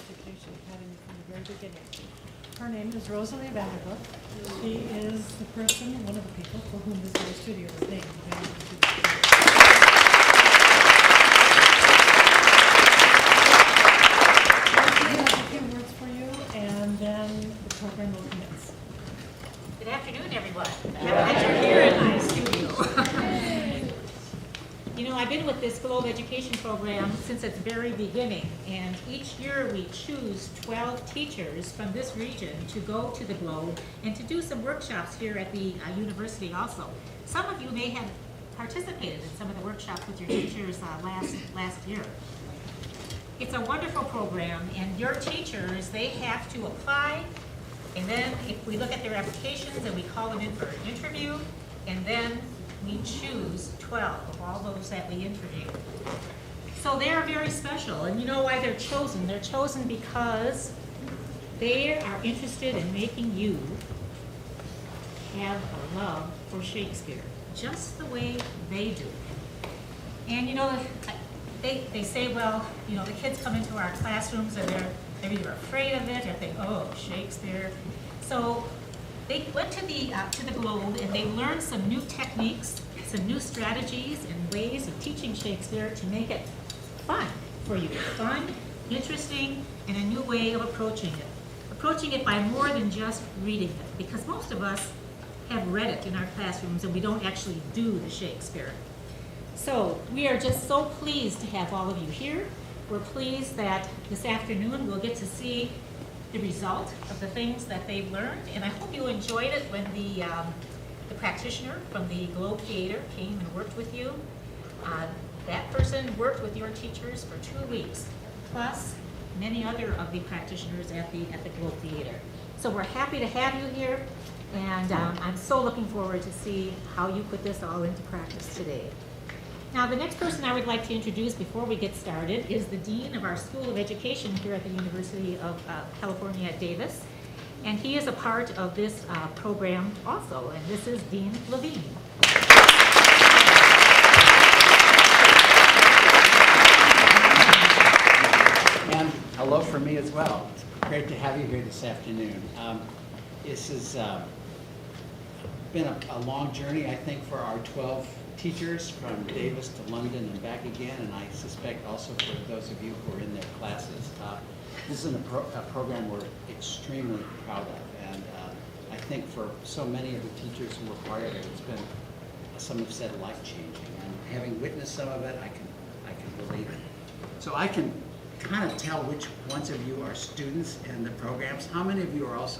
Education Academy from the very beginning. Her name is Rosalie Vanderbilt. She is the person, one of the people, for whom this whole studio is named. Rosalie has a few words for you, and then the program will commence. Good afternoon, everyone. Happy that you're here in my studio. You know, I've been with this Globe Education program since its very beginning, and each year we choose 12 teachers from this region to go to the Globe and to do some workshops here at the university also. Some of you may have participated in some of the workshops with your teachers last year. It's a wonderful program, and your teachers, they have to apply, and then if we look at their applications and we call them in for an interview, and then we choose 12 of all those that we interview. So they are very special, and you know why they're chosen? They're chosen because they are interested in making you have a love for Shakespeare, just the way they do. And you know, they say, well, you know, the kids come into our classrooms and they're either afraid of it or think, oh, Shakespeare. So they went to the Globe and they learned some new techniques, some new strategies and ways of teaching Shakespeare to make it fun for you. Fun, interesting, and a new way of approaching it. Approaching it by more than just reading it, because most of us have read it in our classrooms and we don't actually do the Shakespeare. So we are just so pleased to have all of you here. We're pleased that this afternoon we'll get to see the result of the things that they've learned, and I hope you enjoyed it when the practitioner from the Globe Theater came and worked with you. That person worked with your teachers for 2 weeks, plus many other of the practitioners at the Globe Theater. So we're happy to have you here, and I'm so looking forward to see how you put this all into practice today. Now, the next person I would like to introduce before we get started is the Dean of our School of Education here at the University of California at Davis. And he is a part of this program also, and this is Dean Levine. And hello from me as well. It's great to have you here this afternoon. This has been a long journey, I think, for our 12 teachers from Davis to London and back again, and I suspect also for those of you who are in their classes. This is a program we're extremely proud of, and I think for so many of the teachers who were part of it, it's been, some have said, life-changing. And having witnessed some of it, I can believe it. So I can kind of tell which ones of you are students in the programs. How many of you are also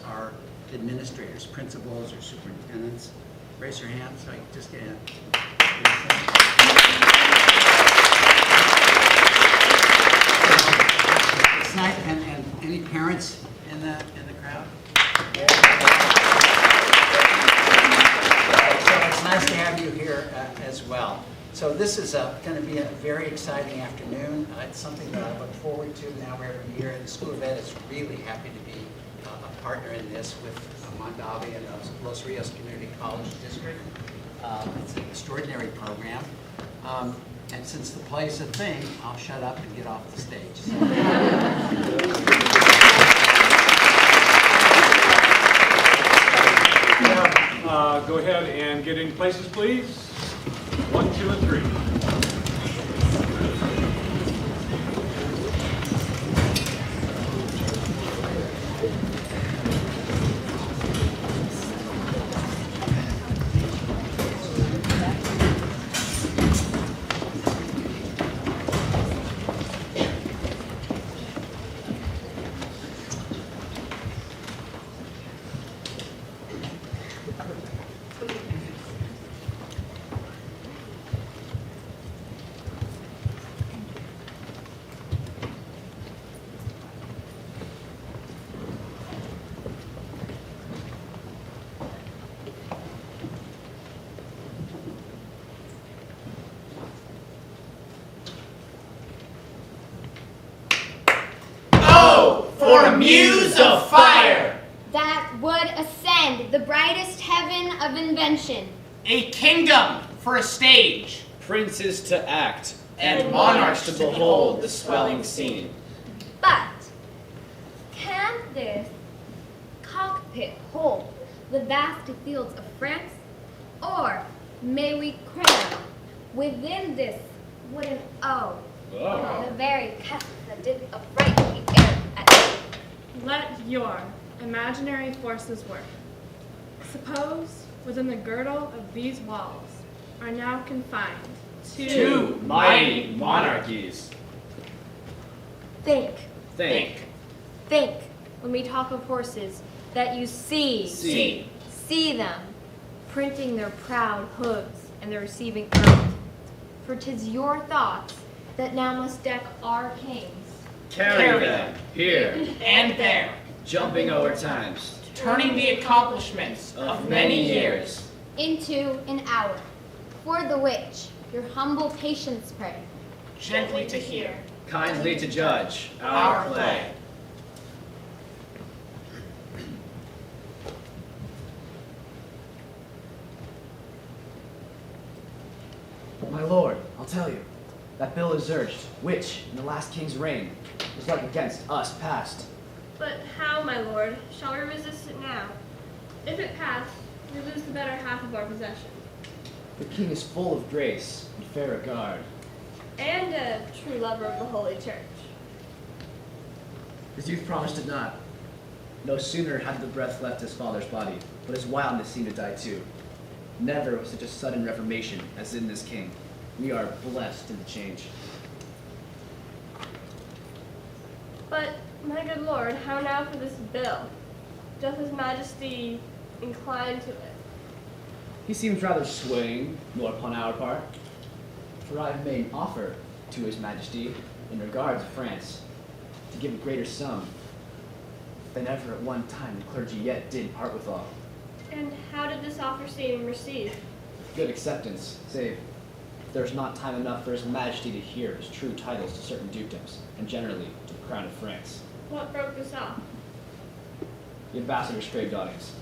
administrators, principals, or superintendents? Raise your hand so I can just get in. It's nice, and any parents in the crowd? So it's nice to have you here as well. So this is going to be a very exciting afternoon. It's something that I look forward to now every year. The School of Ed is really happy to be a partner in this with Mondavi and Los Rios Community College District. It's an extraordinary program. And since the play is a thing, I'll shut up and get off the stage. Go ahead and get in places, please. 1, 2, and 3. For a muse of fire that would ascend the brightest heaven of invention, a kingdom for a stage, princes to act, and monarchs to behold the swelling scene. but this cockpit hold the vast fields of France? Or may we crown within this wooden O the very cup that did affright the air at night? Let your imaginary forces work. Suppose within the girdle of these walls are now confined Two mighty monarchies. Think, Think. when we talk of horses, that you see them, printing their proud hooves and their receiving earth. For 'tis your thoughts that now must deck our kings. Carry them here and there, jumping over times, turning the accomplishments of many years Into an hour, for the which your humble patience pray. gently to hear kindly to judge our play. My lord, I'll tell you, that bill is urged, which, in the last king's reign, was like against us passed. But how, my lord, shall we resist it now? If it pass, we lose the better half of our possession. The king is full of grace and fair regard. And a true lover of the Holy Church. His youth promised it not. No sooner had the breath left his father's body, but his wildness seemed to die too. Never was such a sudden reformation as in this king. We are blessed in the change. But, my good lord, how now for this bill? Doth his majesty incline to it? He seems rather swaying, nor upon our part. For I have made an offer to his majesty in regard to France, to give a greater sum than ever at one time the clergy yet did part withal. And how did this offer seem received? Good acceptance, save there is not time enough for his majesty to hear his true titles to certain dukedoms, and generally to the crown of France. What broke this off? The ambassador's craved audience,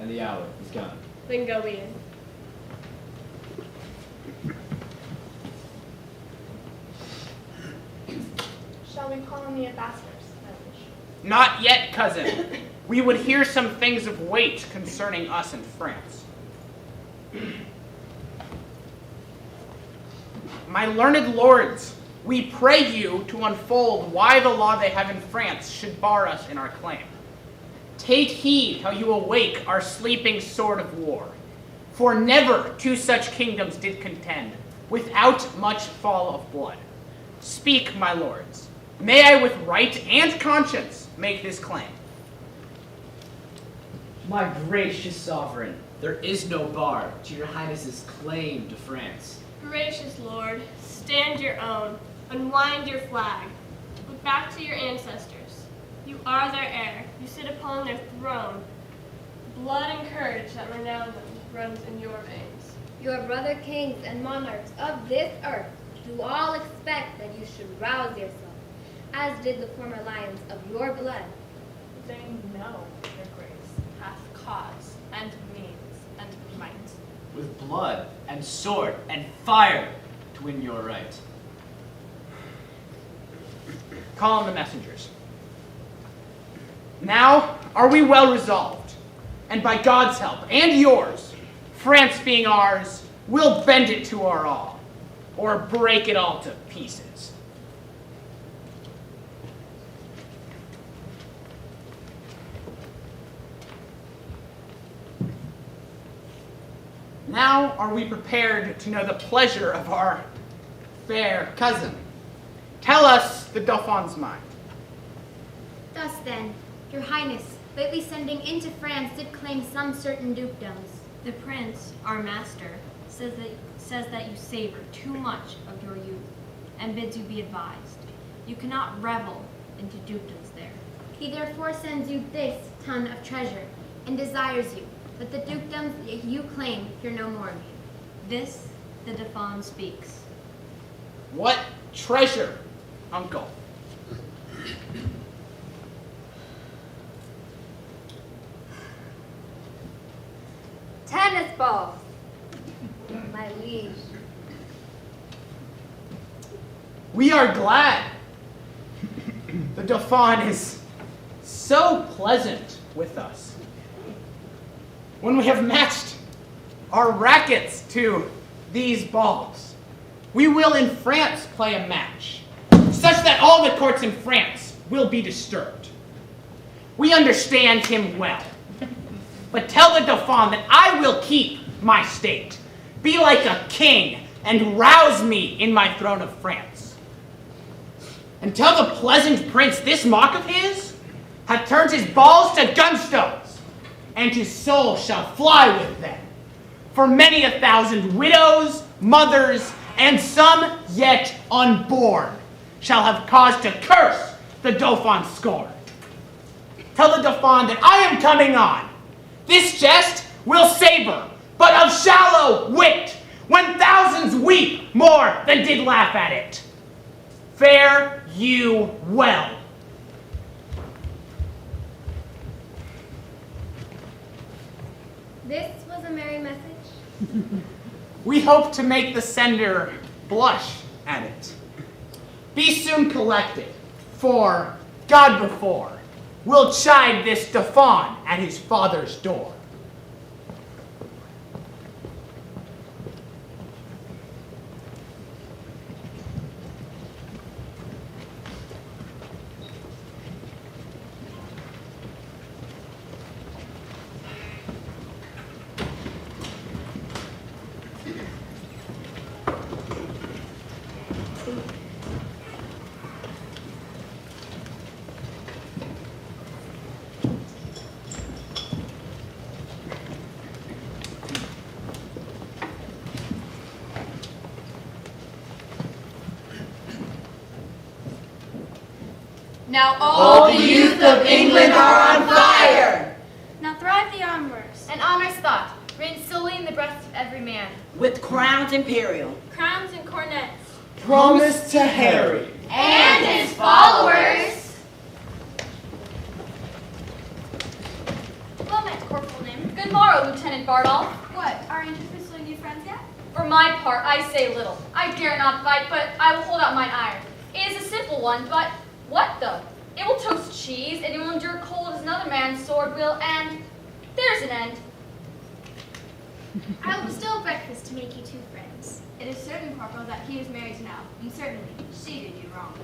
and the hour is gone. Then go we in. Shall we call on the ambassadors, my liege? Not yet, cousin. We would hear some things of weight concerning us in France. My learned lords, we pray you to unfold why the law they have in France should bar us in our claim. Take heed how you awake our sleeping sword of war. For never two such kingdoms did contend, without much fall of blood. Speak, my lords. May I with right and conscience make this claim? My gracious sovereign, there is no bar to your highness's claim to France. Gracious lord, stand your own, unwind your flag. Look back to your ancestors. You are their heir. You sit upon their throne. Blood and courage that renown them runs in your veins. Your brother kings and monarchs of this earth do all expect that you should rouse yourself, as did the former lions of your blood. They know your grace hath cause and means and might. With blood and sword and fire to win your right. Call on the messengers. Now are we well resolved, and by God's help and yours, France being ours, we'll bend it to our all, or break it all to pieces. Now are we prepared to know the pleasure of our fair cousin. Tell us the Dauphin's mind. Thus then, your highness, lately sending into France, did claim some certain dukedoms. The prince, our master, says that you savor too much of your youth, and bids you be advised. You cannot revel into dukedoms there. He therefore sends you this ton of treasure, and desires you, that the dukedoms you claim hear no more of you. This the Dauphin speaks. What treasure, uncle? Tennis balls, my liege. We are glad. The Dauphin is so pleasant with us. When we have matched our rackets to these balls, we will in France play a match, such that all the courts in France will be disturbed. We understand him well. But tell the Dauphin that I will keep my state, be like a king, and rouse me in my throne of France. And tell the pleasant prince this mock of his hath turned his balls to gunstones, and his soul shall fly with them. For many 1,000 widows, mothers, and some yet unborn shall have cause to curse the Dauphin's scorn. Tell the Dauphin that I am coming on. This jest will savor, but of shallow wit, when thousands weep more than did laugh at it. Fare you well. This was a merry message. We hope to make the sender blush at it. Be soon collected, for, God before, we'll chide this Dauphin at his father's door. Now all the youth of England are on fire! Now thrive the armorers. And honor's thought, reign solely in the breast of every man. With crowns imperial. Crowns and cornets. Promised to Harry. And his followers. Well met, Corporal Nim. Good morrow, Lieutenant Bardolph. What, aren't you pursuing new friends yet? For my part, I say little. I dare not fight, but I will hold out mine iron. It is a simple one, but what though? It will toast cheese, and it will endure cold as another man's sword will, and there's an end. I will bestow breakfast to make you two friends. It is certain, Corporal, that he is married now, and certainly she did you wrong.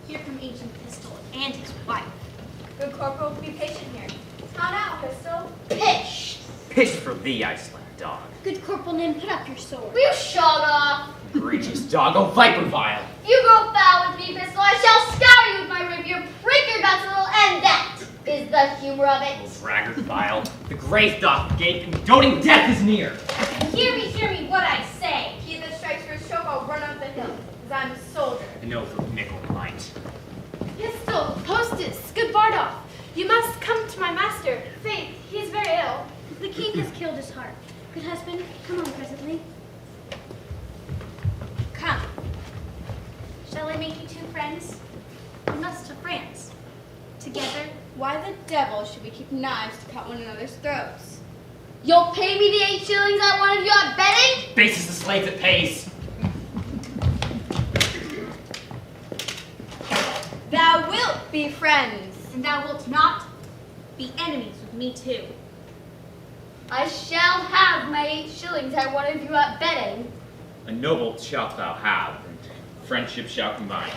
Here come Ancient Pistol and his wife. Good Corporal, be patient here. How now, Pistol? Pish! Pish for thee, Iceland dog. Good Corporal Nim, put up your sword. Will you shut off? Egregious dog, oh viper vile. You grow foul with me, Pistol. I shall scour you with my rapier, prick your vessel, and that is the humor of it. Oh braggart vile. The grave doth gape, and goading death is near. Hear me, what I say. He that strikes for his stroke, I'll run up the hill, as I'm a soldier. And no for mickle might. Pistol, hostess, good Bardolph, you must come to my master. Faith, he is very ill. The king has killed his heart. Good husband, come on presently. Come. Shall I make you two friends? We must to France. Together. Why the devil should we keep knives to cut one another's throats? You'll pay me the 8 shillings I wanted you at betting? Base is the slave that pays. Thou wilt be friends. And thou wilt not be enemies with me too. I shall have my 8 shillings I wanted you at betting. A noble shalt thou have, and friendship shall combine.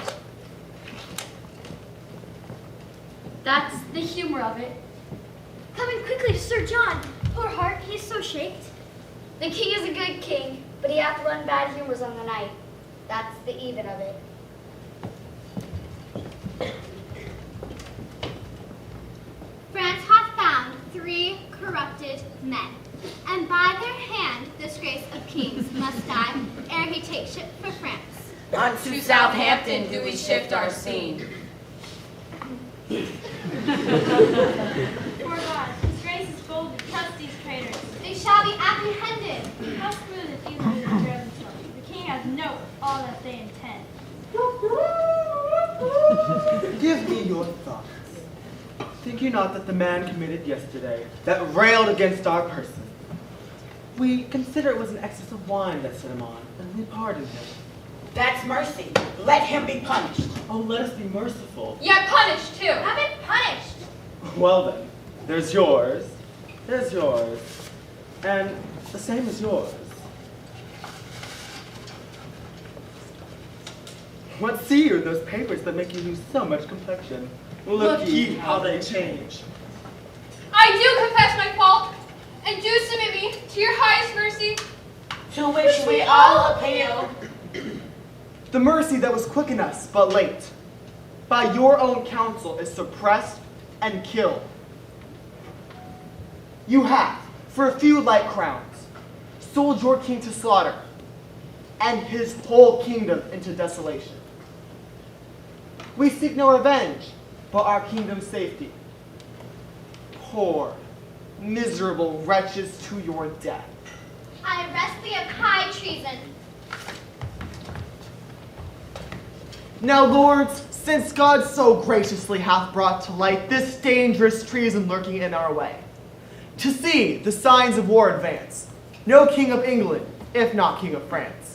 That's the humor of it. Come in quickly to Sir John. Poor heart, he is so shaked. The king is a good king, but he hath run bad humors on the night. That's the even of it. France hath found 3 corrupted men, and by their hand disgrace of kings must die ere he take ship for France. Unto Southampton do we shift our scene. For God, his grace is bold to trust these traitors. They shall be apprehended. How smooth if you do the German song. The king has known all that they intend. Give me your thoughts. Think you not that the man committed yesterday, that railed against our person, we consider it was an excess of wine that set him on, and we pardon him. That's mercy. Let him be punished. Oh, let us be merciful. Yeah, punished too. Have it punished. Well then, there's yours, and the same as yours. What see you in those papers that make you lose so much complexion? Look ye how they change. I do confess my fault, and do submit me to your highest mercy. To which we all appeal. The mercy that was quick in us, but late, by your own counsel is suppressed and killed. You have, for a few light crowns, sold your king to slaughter, and his whole kingdom into desolation. We seek no revenge, but our kingdom's safety. Poor, miserable wretches to your death. I arrest thee of high treason. Now, lords, since God so graciously hath brought to light this dangerous treason lurking in our way, to see the signs of war advance, no king of England, if not king of France.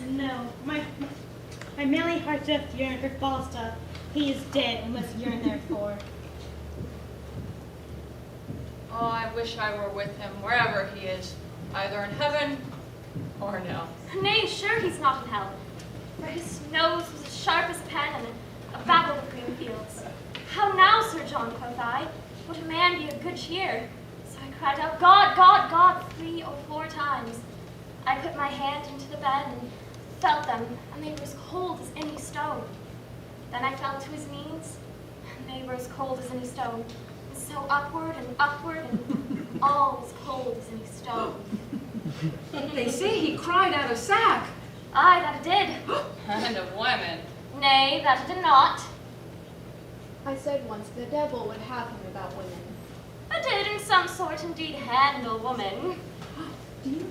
No, my manly heart doth yearn for Falstaff. He is dead and must yearn therefore. Oh, I wish I were with him, wherever he is, either in heaven or no. Nay, sure he's not in hell, for his nose was as sharp as a pen and a babble of green fields. How now, Sir John, quoth I, would a man be of good cheer? So I cried out, God, God, God, 3 or 4 times. I put my hand into the bed and felt them, and they were as cold as any stone. Then I fell to his knees, and they were as cold as any stone. And so upward, and all as cold as any stone. They say he cried out of sack. Aye, that it did. And of women. Nay, that it did not. I said once the devil would have him about women. I did in some sort indeed handle woman. Do you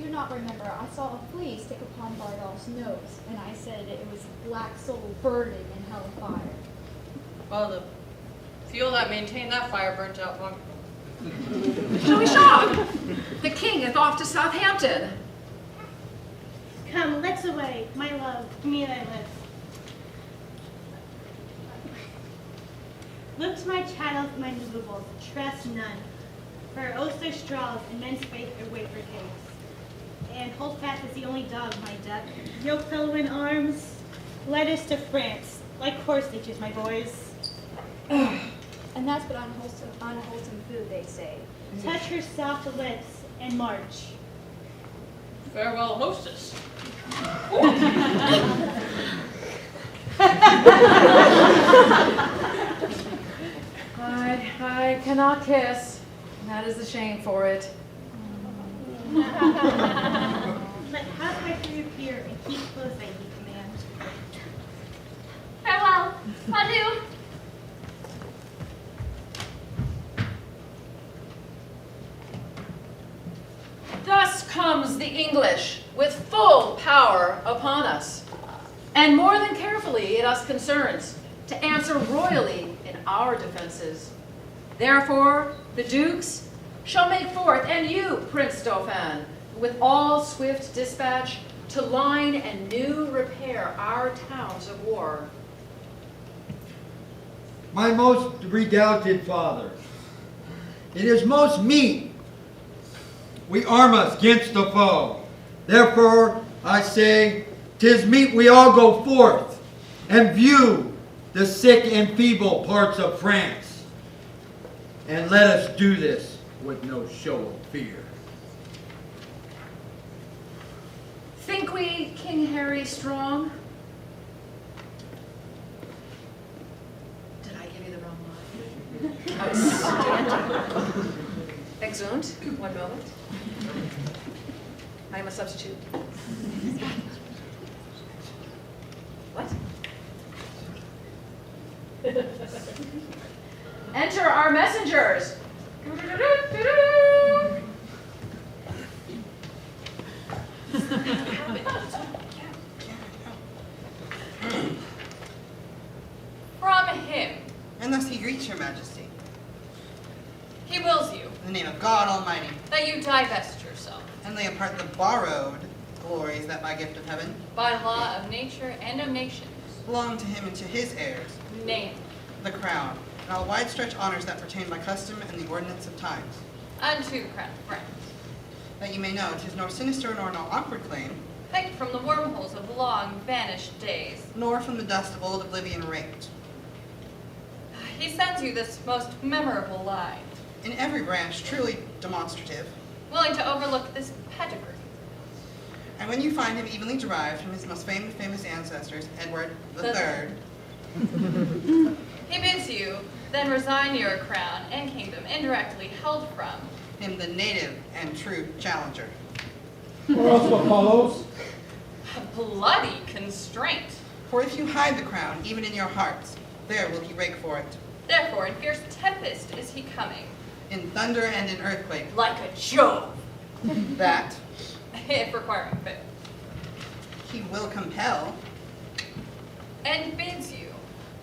not remember? I saw a flea stick upon Bardolph's nose, and I said it was a black soul burning in hell of fire. Well, the fuel that maintained that fire burnt out long ago. Shall we shop? The king is off to Southampton. Come, let's away, my love, me thy lips. Look to my chattels, my movables, trust none. For oaths are straws, and men's faith are wafer cakes. And hold fast as the only dog, my duck. Yoke fellow in arms, let us to France, like horse leeches, my boys. And that's but unwholesome food, they say. Touch her soft lips and march. Farewell, hostess. I cannot kiss. That is the shame for it. Let house my three appear and keep close, I ye command. Farewell. Adieu. Thus comes the English with full power upon us, and more than carefully it us concerns to answer royally in our defenses. Therefore, the dukes shall make forth, and you, Prince Dauphin, with all swift dispatch, to line and new repair our towns of war. My most redoubted father, it is most meet we arm us against the foe. Therefore, I say, 'tis meet we all go forth and view the sick and feeble parts of France, and let us do this with no show of fear. Think we King Harry strong? Did I give you the wrong line? Outstanding. Exeunt, 1 moment. I am a substitute. What? Enter our messengers. From him. And thus he greets your majesty. He wills you. In the name of God Almighty. That you divest yourself. And lay apart the borrowed glories that by gift of heaven. By law of nature and of nations. Belong to him and to his heirs. Name. The crown. And all wide-stretched honors that pertain by custom and the ordinance of times. Unto the crown of France. That you may know 'tis nor sinister nor no awkward claim. Picked from the wormholes of long vanished days. Nor from the dust of old oblivion raked. He sends you this most memorable line. In every branch truly demonstrative. Willing to overlook this pedigree. And when you find him evenly derived from his most famous ancestors, Edward III. He bids you then resign your crown and kingdom indirectly held from him, the native and true challenger. Or else what follows? A bloody constraint. For if you hide the crown, even in your hearts, there will he rake for it. Therefore, in fierce tempest is he coming. In thunder and in earthquake. Like a Jove. That. If requiring fit. He will compel. And bids you.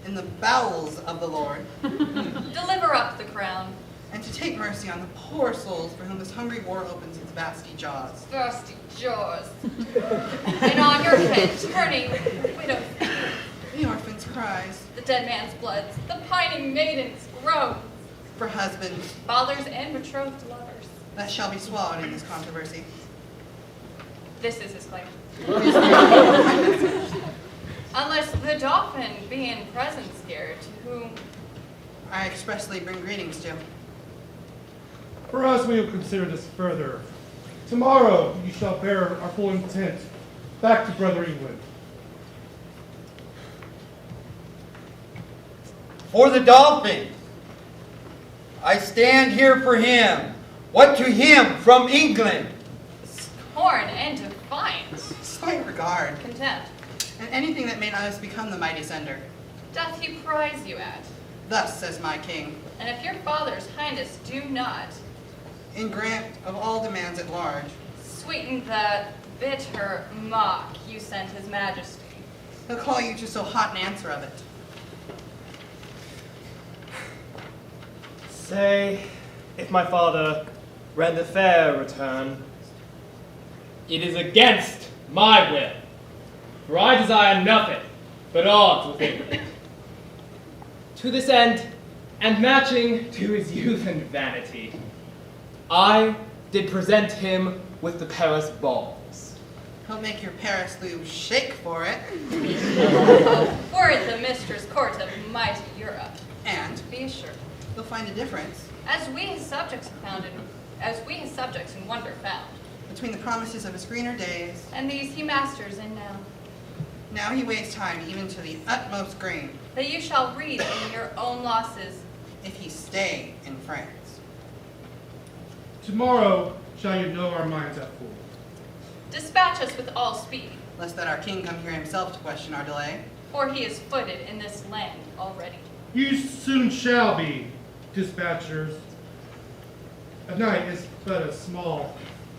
In the bowels of the Lord. Deliver up the crown. And to take mercy on the poor souls for whom this hungry war opens its vasty jaws. Vasty jaws. And on your head turning widow. The orphan's cries. The dead man's bloods. The pining maiden's groans. For husbands. Fathers and betrothed lovers. That shall be swallowed in this controversy. This is his claim. Unless the dauphin be in presence here, to whom I expressly bring greetings to. Perhaps we will consider this further. Tomorrow you shall bear our full intent back to Brother England. For the Dolphin, I stand here for him. What to him from England? scorn and defiance. Slight regard. Contempt. And anything that may not us become the mighty sender. Doth he prize you at? Thus says my king. And if your father's highness do not, in grant of all demands at large, sweeten the bitter mock you sent his majesty. He'll call you to so hot an answer of it. Say, if my father render fair return, it is against my will, for I desire nothing but odds with England. To this end, and matching to his youth and vanity, I did present him with the Paris balls. He'll make your Paris lube shake for it. Were it the mistress court of mighty Europe. And be assured, you'll find a difference. As we his subjects in wonder found. Between the promises of his greener days. And these he masters in now. Now he wastes time even to the utmost grain. That you shall read in your own losses. If he stay in France. Tomorrow shall you know our minds at full. Dispatch us with all speed. Lest that our king come here himself to question our delay. For he is footed in this land already. You soon shall be, dispatchers. A night is but a small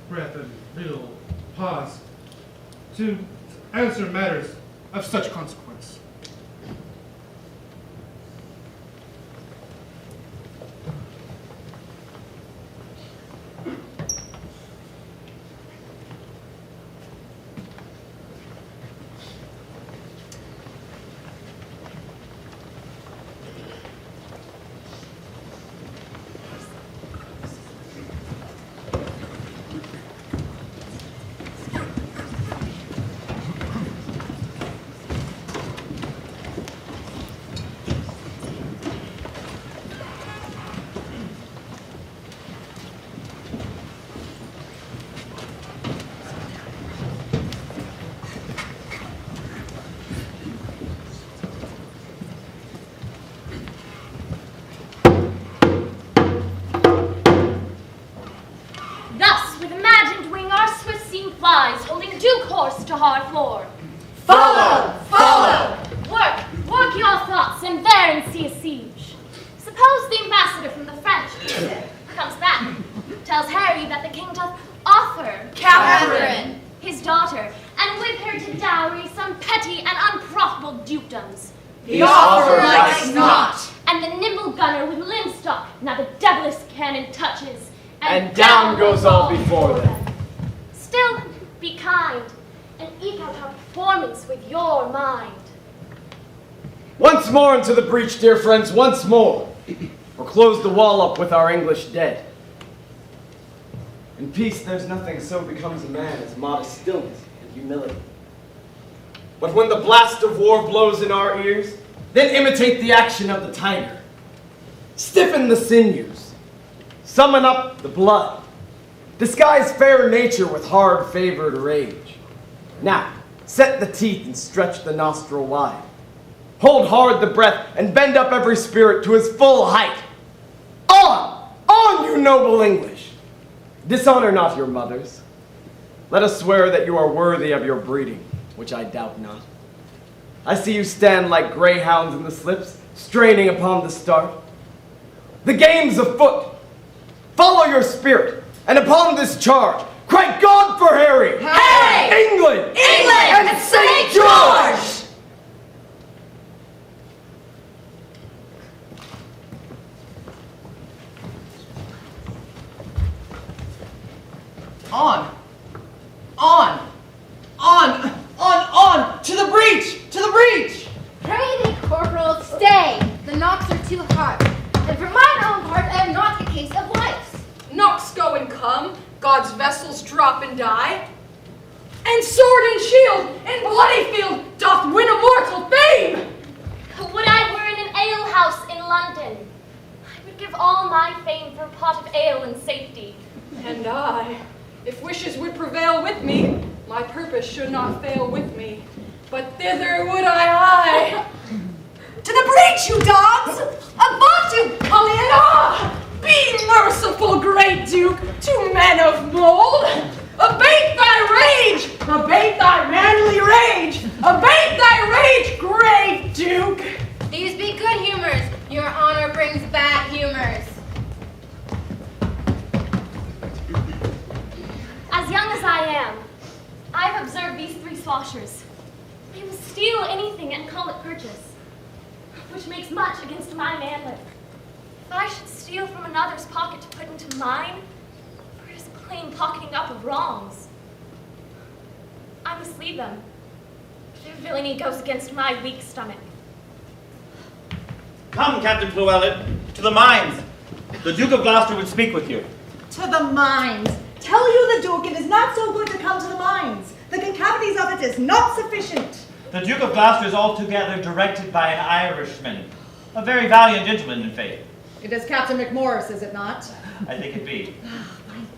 breath and little pause to answer matters of such consequence. to hard floor. Follow! Follow! Work your thoughts, and there see a siege. Suppose the ambassador from the French comes back, tells Harry that the king doth offer Catherine, his daughter, and with her to dowry some petty and unprofitable dukedoms. the offer likes not. And the nimble gunner with linstock now the devilish cannon touches, And down goes all before them. Still be kind, and eke out our performance with your mind. Once more into the breach, dear friends, once more. Or close the wall up with our English dead. In peace, there's nothing so becomes a man as modest stillness and humility. But when the blast of war blows in our ears, then imitate the action of the tiger. Stiffen the sinews. Summon up the blood. Disguise fair nature with hard-favored rage. Now, set the teeth and stretch the nostril wide. Hold hard the breath and bend up every spirit to its full height. On! On, you noble English! Dishonor not your mothers. Let us swear that you are worthy of your breeding, which I doubt not. I see you stand like greyhounds in the slips, straining upon the start. The game's afoot. Follow your spirit, and upon this charge, cry God for Harry! Harry! England! England! And St. George! On! On! On! On! To the breach! To the breach! Pray thee, corporal, stay. The knocks are too hard. And for mine own part, I am not a case of life. Knocks go and come, God's vessels drop and die. And sword and shield in bloody field doth win immortal fame. Would I were in an alehouse in London, I would give all my fame for a pot of ale in safety. And I, if wishes would prevail with me, my purpose should not fail with me. But thither would I hie. To the breach, you dogs! Avaunt you, Pollyanna! Be merciful, great Duke, to men of mold! Abate thy rage! Abate thy manly rage! Abate thy rage, great Duke! These be good humors. Your honor brings bad humors. As young as I am, I've observed these three swashers. They will steal anything and call it purchase, which makes much against my manhood. If I should steal from another's pocket to put into mine, for it is a plain pocketing up of wrongs. I must leave them. Their villainy goes against my weak stomach. Come, Captain Llewellyn, to the mines. The Duke of Gloucester would speak with you. To the mines. Tell you the Duke it is not so good to come to the mines. The concavities of it is not sufficient. The Duke of Gloucester is altogether directed by an Irishman, a very valiant gentleman in faith. It is Captain McMorris, is it not? I think it be.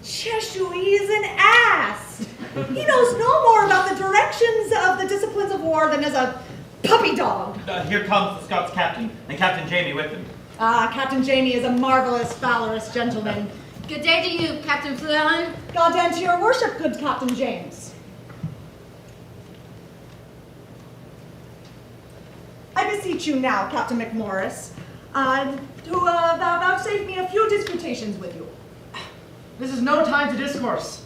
Cheshire, he is an ass. He knows no more about the directions of the disciplines of war than is a puppy dog. Here comes the Scots captain, and Captain Jamie with him. Ah, Captain Jamie is a marvelous, valorous gentleman. Good day to you, Captain Llewellyn. God and to your worship, good Captain James. I beseech you now, Captain McMorris, to vouchsafe me a few disputations with you. This is no time to discourse.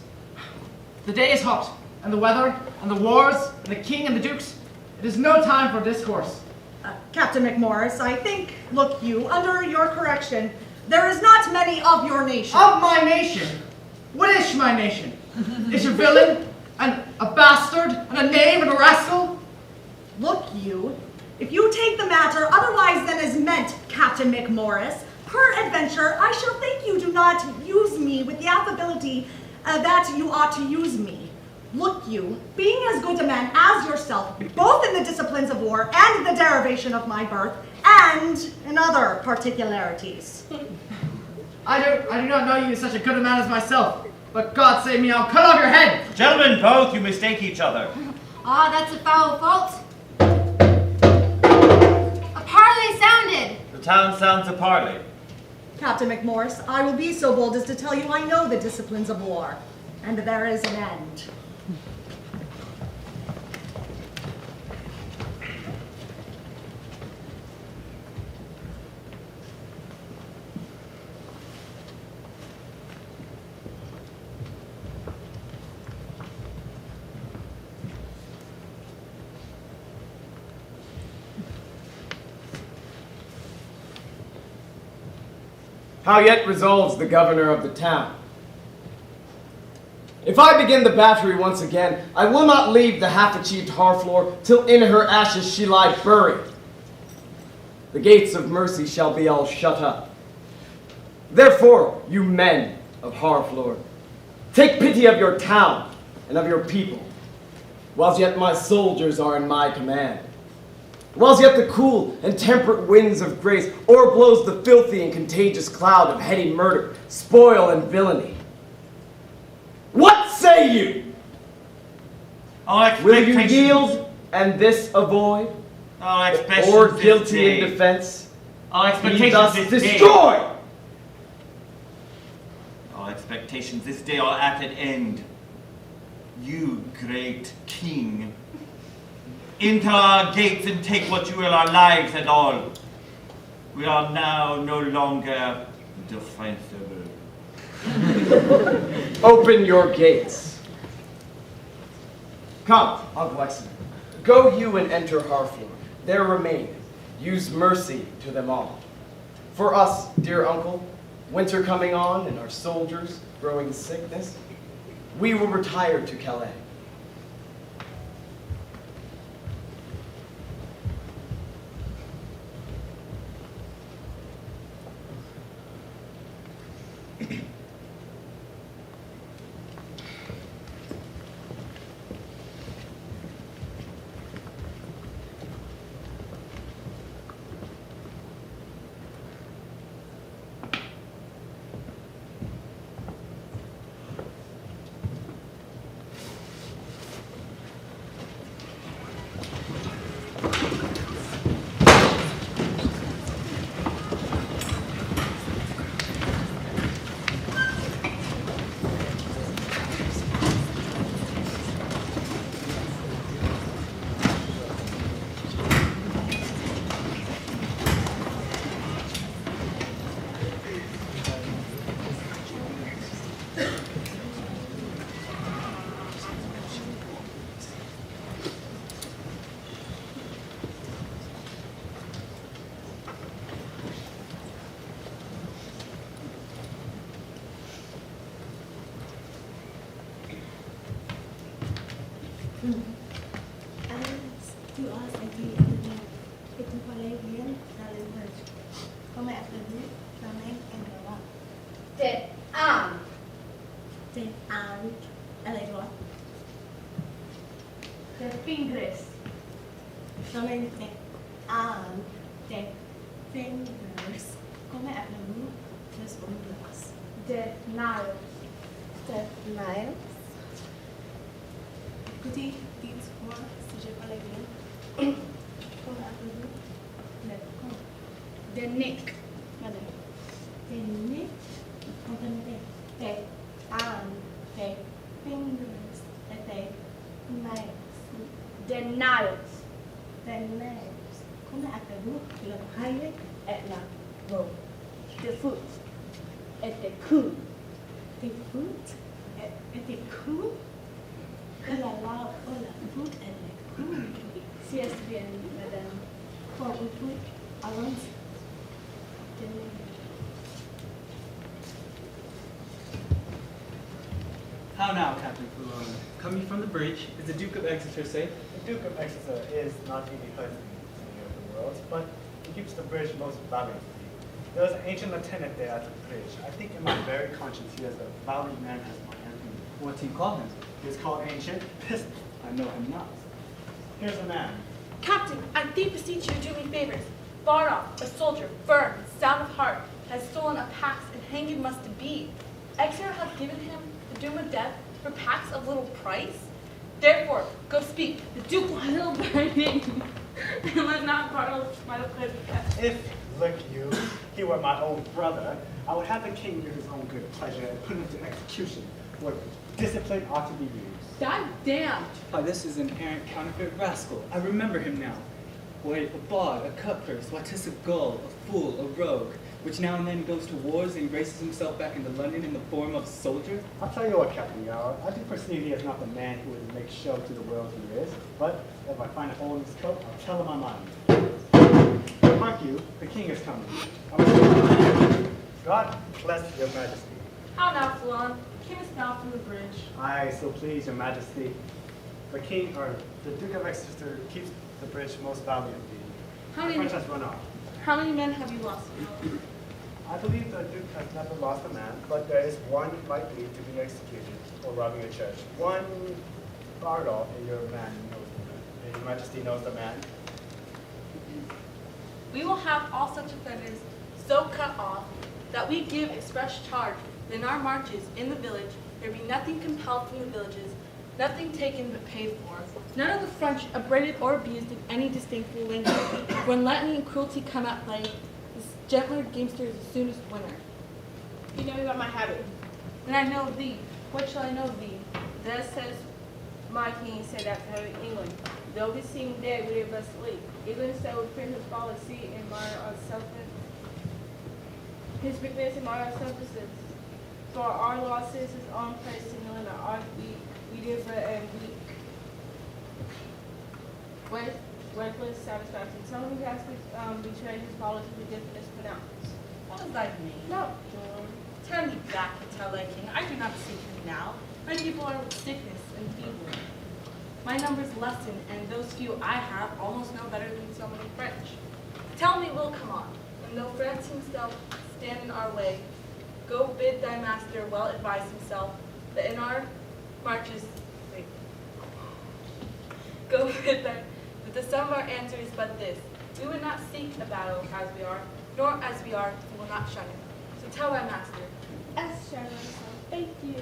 The day is hot, and the weather, and the wars, and the king and the dukes. It is no time for discourse. Captain McMorris, I think, look you, under your correction, there is not many of your nation. Of my nation? What is my nation? Is a villain, and a bastard, and a knave, and a rascal? Look you, if you take the matter otherwise than is meant, Captain McMorris, peradventure, I shall think you do not use me with the affability that you ought to use me. Look you, being as good a man as yourself, both in the disciplines of war and the derivation of my birth, and in other particularities. I do not know you as such a good a man as myself, but God save me, I'll cut off your head! Gentlemen, both, you mistake each other. Ah, that's a foul fault. A parley sounded. The town sounds a parley. Captain McMorris, I will be so bold as to tell you I know the disciplines of war, and there is an end. how yet resolves the governor of the town. If I begin the battery once again, I will not leave the half-achieved Harfleur till in her ashes she lie buried. The gates of mercy shall be all shut up. Therefore, you men of Harfleur, take pity of your town and of your people, whilst yet my soldiers are in my command. Whilst yet the cool and temperate winds of grace o'erblows the filthy and contagious cloud of heady murder, spoil, and villainy. What say you? Will you yield and this avoid? Or guilty in defense? Our be expectations thus this day. destroyed? Our expectations this day are at an end. You, great king, enter our gates and take what you will, our lives and all. We are now no longer defensible. Open your gates. Come, Ogwexen. Go you and enter Harfleur. There remain. Use mercy to them all. For us, dear uncle, winter coming on and our soldiers growing sickness, we will retire to Calais. How now, Captain Foulon? Coming from the breach, is the Duke of Exeter safe? The Duke of Exeter is not really hurting any of the world, but he keeps the bridge most valiantly. There was an ancient lieutenant there at the bridge. I think in my very conscience he is a valiant man as my Anthony. What do you call him? He is called Ancient Pistol. I know him not. Here's a man. Captain, I thee beseech you to do me favors. Far off, a soldier, firm, sound of heart, has stolen a pax, and hanged must be. Exeter hath given him the doom of death for pax of little price. Therefore, go speak. The Duke will burning, and let not borrow my liquid. If, look you, he were my own brother, I would have the king do his own good pleasure and put him to execution, where discipline ought to be used. God damn! Why, this is an arrant counterfeit rascal. I remember him now. Why, a bawd, a cutpurse, why, 'tis a gull, a fool, a rogue, which now and then goes to wars and graces himself back into London in the form of a soldier? I'll tell you what, Captain Yarrow, I do perceive he is not the man who would make show to the world he is, but if I find a hole in his coat, I'll tell him my mind. Mark you, the king is coming. God bless your majesty. How now, Flan? Camest thou from the bridge? I so please your majesty. The king, or the Duke of Exeter, keeps the bridge most valiantly. How The many- French has run off. How many men have you lost? I believe the Duke has never lost a man, but there is one likely to be executed for robbing a church. One Bardolph, and your man knows the man. And your majesty knows the man. We will have all such offenders so cut off that we give express charge that in our marches in the village there be nothing compelled from the villages, nothing taken but paid for. None of the French upbraided or abused in any disdainful language. When letany and cruelty come at play, the gentler gamester is the soonest winner. You know me by my habit. And I know thee. What shall I know thee? Thus says my king said after having England, though he seemed dead, we did but sleep. Even so, we print his policy and minor on selfless, his weakness and minor selflessness. For our losses, his own place signaling our we did but and weak. Reckless satisfaction. Some of you guys betrayed his policy with difference pronounced. What does that mean? No. Turn thee back and tell thy king, I do not seek him now. My people are with sickness and fever. My numbers lessen, and those few I have almost know better than so many French. Tell me will come on, and though France himself stand in our way, go bid thy master well advise himself that in our marches, go bid thy, that the sum of our answer is but this: we would not seek a battle as we are, nor as we are, we will not shun it. So tell thy master. As Shadow, thank you.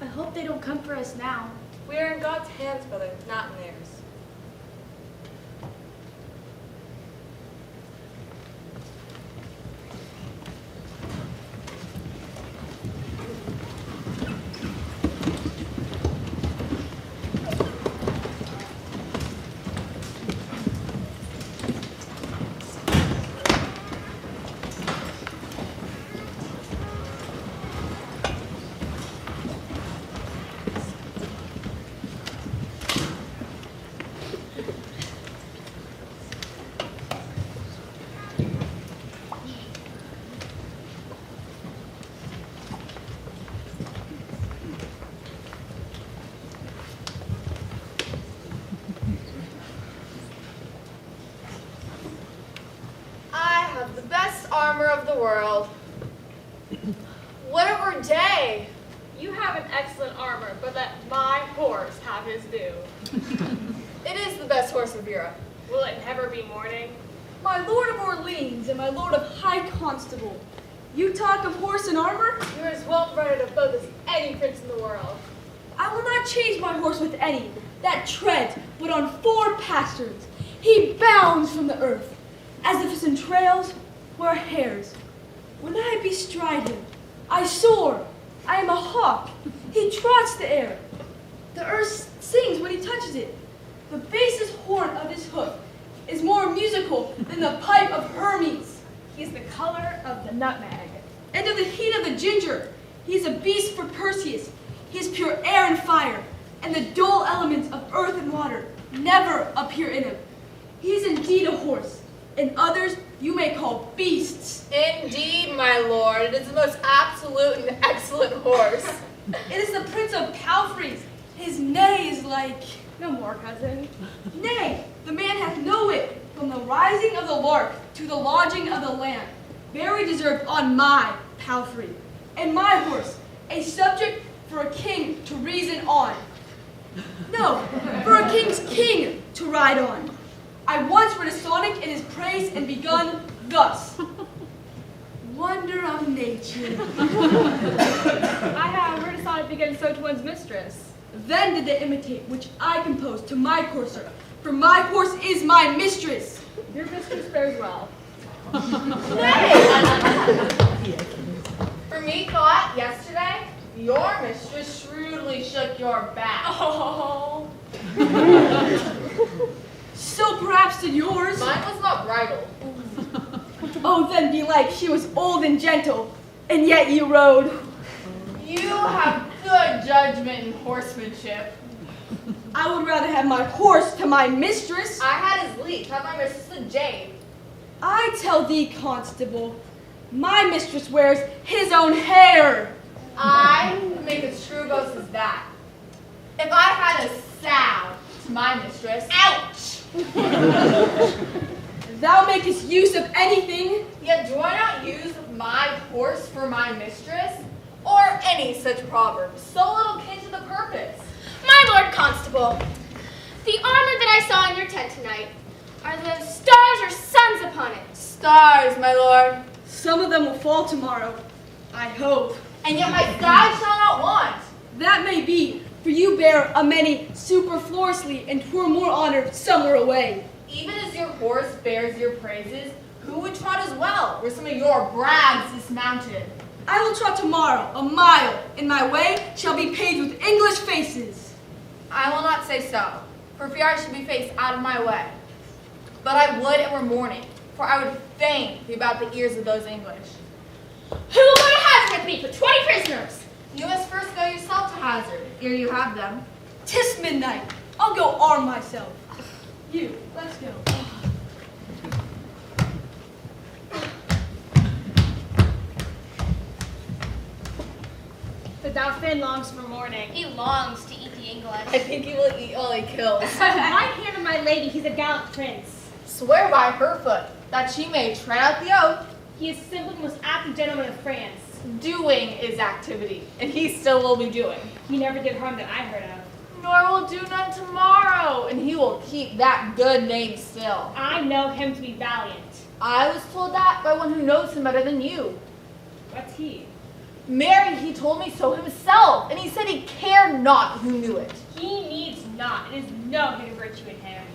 I hope they don't come for us now. We are in God's hands, brother, not in theirs. The best armor of the world. Whatever day. You have an excellent armor, but let my horse have his due. It is the best horse of Europe. Will it never be morning? My lord of Orleans and my lord of High Constable, you talk of horse and armor? You're as well bred of both as any prince in the world. I will not change my horse with any that treads but on 4 pasterns. He bounds from the earth, as if his entrails were hairs. When I bestride him, I soar. I am a hawk. He trots the air. The earth sings when he touches it. The basest horn of his hoof is more musical than the pipe of Hermes. He is the color of the nutmeg. And of the heat of the ginger. He is a beast for Perseus. He is pure air and fire, and the dull elements of earth and water never appear in him. He is indeed a horse, and others you may call beasts. Indeed, my lord, it is the most absolute and excellent horse. It is the prince of palfreys. His neigh is like... No more, cousin. Nay, the man hath no wit, from the rising of the lark to the lodging of the lamb. Very deserved on my palfrey, and my horse, a subject for a king to reason on. No, for a king's king to ride on. I once read a sonnet in his praise and begun thus. Wonder of nature. I have heard a sonnet begin so to one's mistress. Then did they imitate, which I composed to my courser, for my horse is my mistress. Your mistress fares well. Nay! For methought yesterday, your mistress shrewdly shook your back. Oh. So perhaps did yours. Mine was not bridled. Oh, then belike she was old and gentle, and yet you rode. You have good judgment and horsemanship. I would rather have my horse to my mistress. I had his leech, have my mistress a jade. I tell thee, constable, my mistress wears his own hair. I can make as true boast as that. If I had a sow to my mistress, ouch! Thou makest use of anything. Yet do I not use my horse for my mistress? Or any such proverb, so little kin to the purpose. My Lord Constable, the armor that I saw in your tent tonight, are the stars or suns upon it? Stars, my lord. Some of them will fall tomorrow, I hope. And yet my sky shall not want. That may be, for you bear a many superfluously, and 'twere more honor somewhere away. Even as your horse bears your praises, who would trot as well, were some of your brags dismounted? I will trot tomorrow a mile, and my way shall be paved with English faces. I will not say so, for fear I should be faced out of my way. But I would it were morning, for I would fain be about the ears of those English. Who will go to hazard with me for 20 prisoners? You must first go yourself to hazard, ere you have them. 'Tis midnight. I'll go arm myself. You, let's go. The Dauphin longs for morning. He longs to eat the English. I think he will eat all he kills. Right hand of my lady, he's a gallant prince. Swear by her foot, that she may tread out the oath. He is simply the most active gentleman of France. Doing is activity, and he still will be doing. He never did harm that I heard of. Nor will do none tomorrow, and he will keep that good name still. I know him to be valiant. I was told that by one who knows him better than you. What's he? Mary, he told me so himself, and he said he cared not who knew it. He needs not. It is no hidden virtue in him.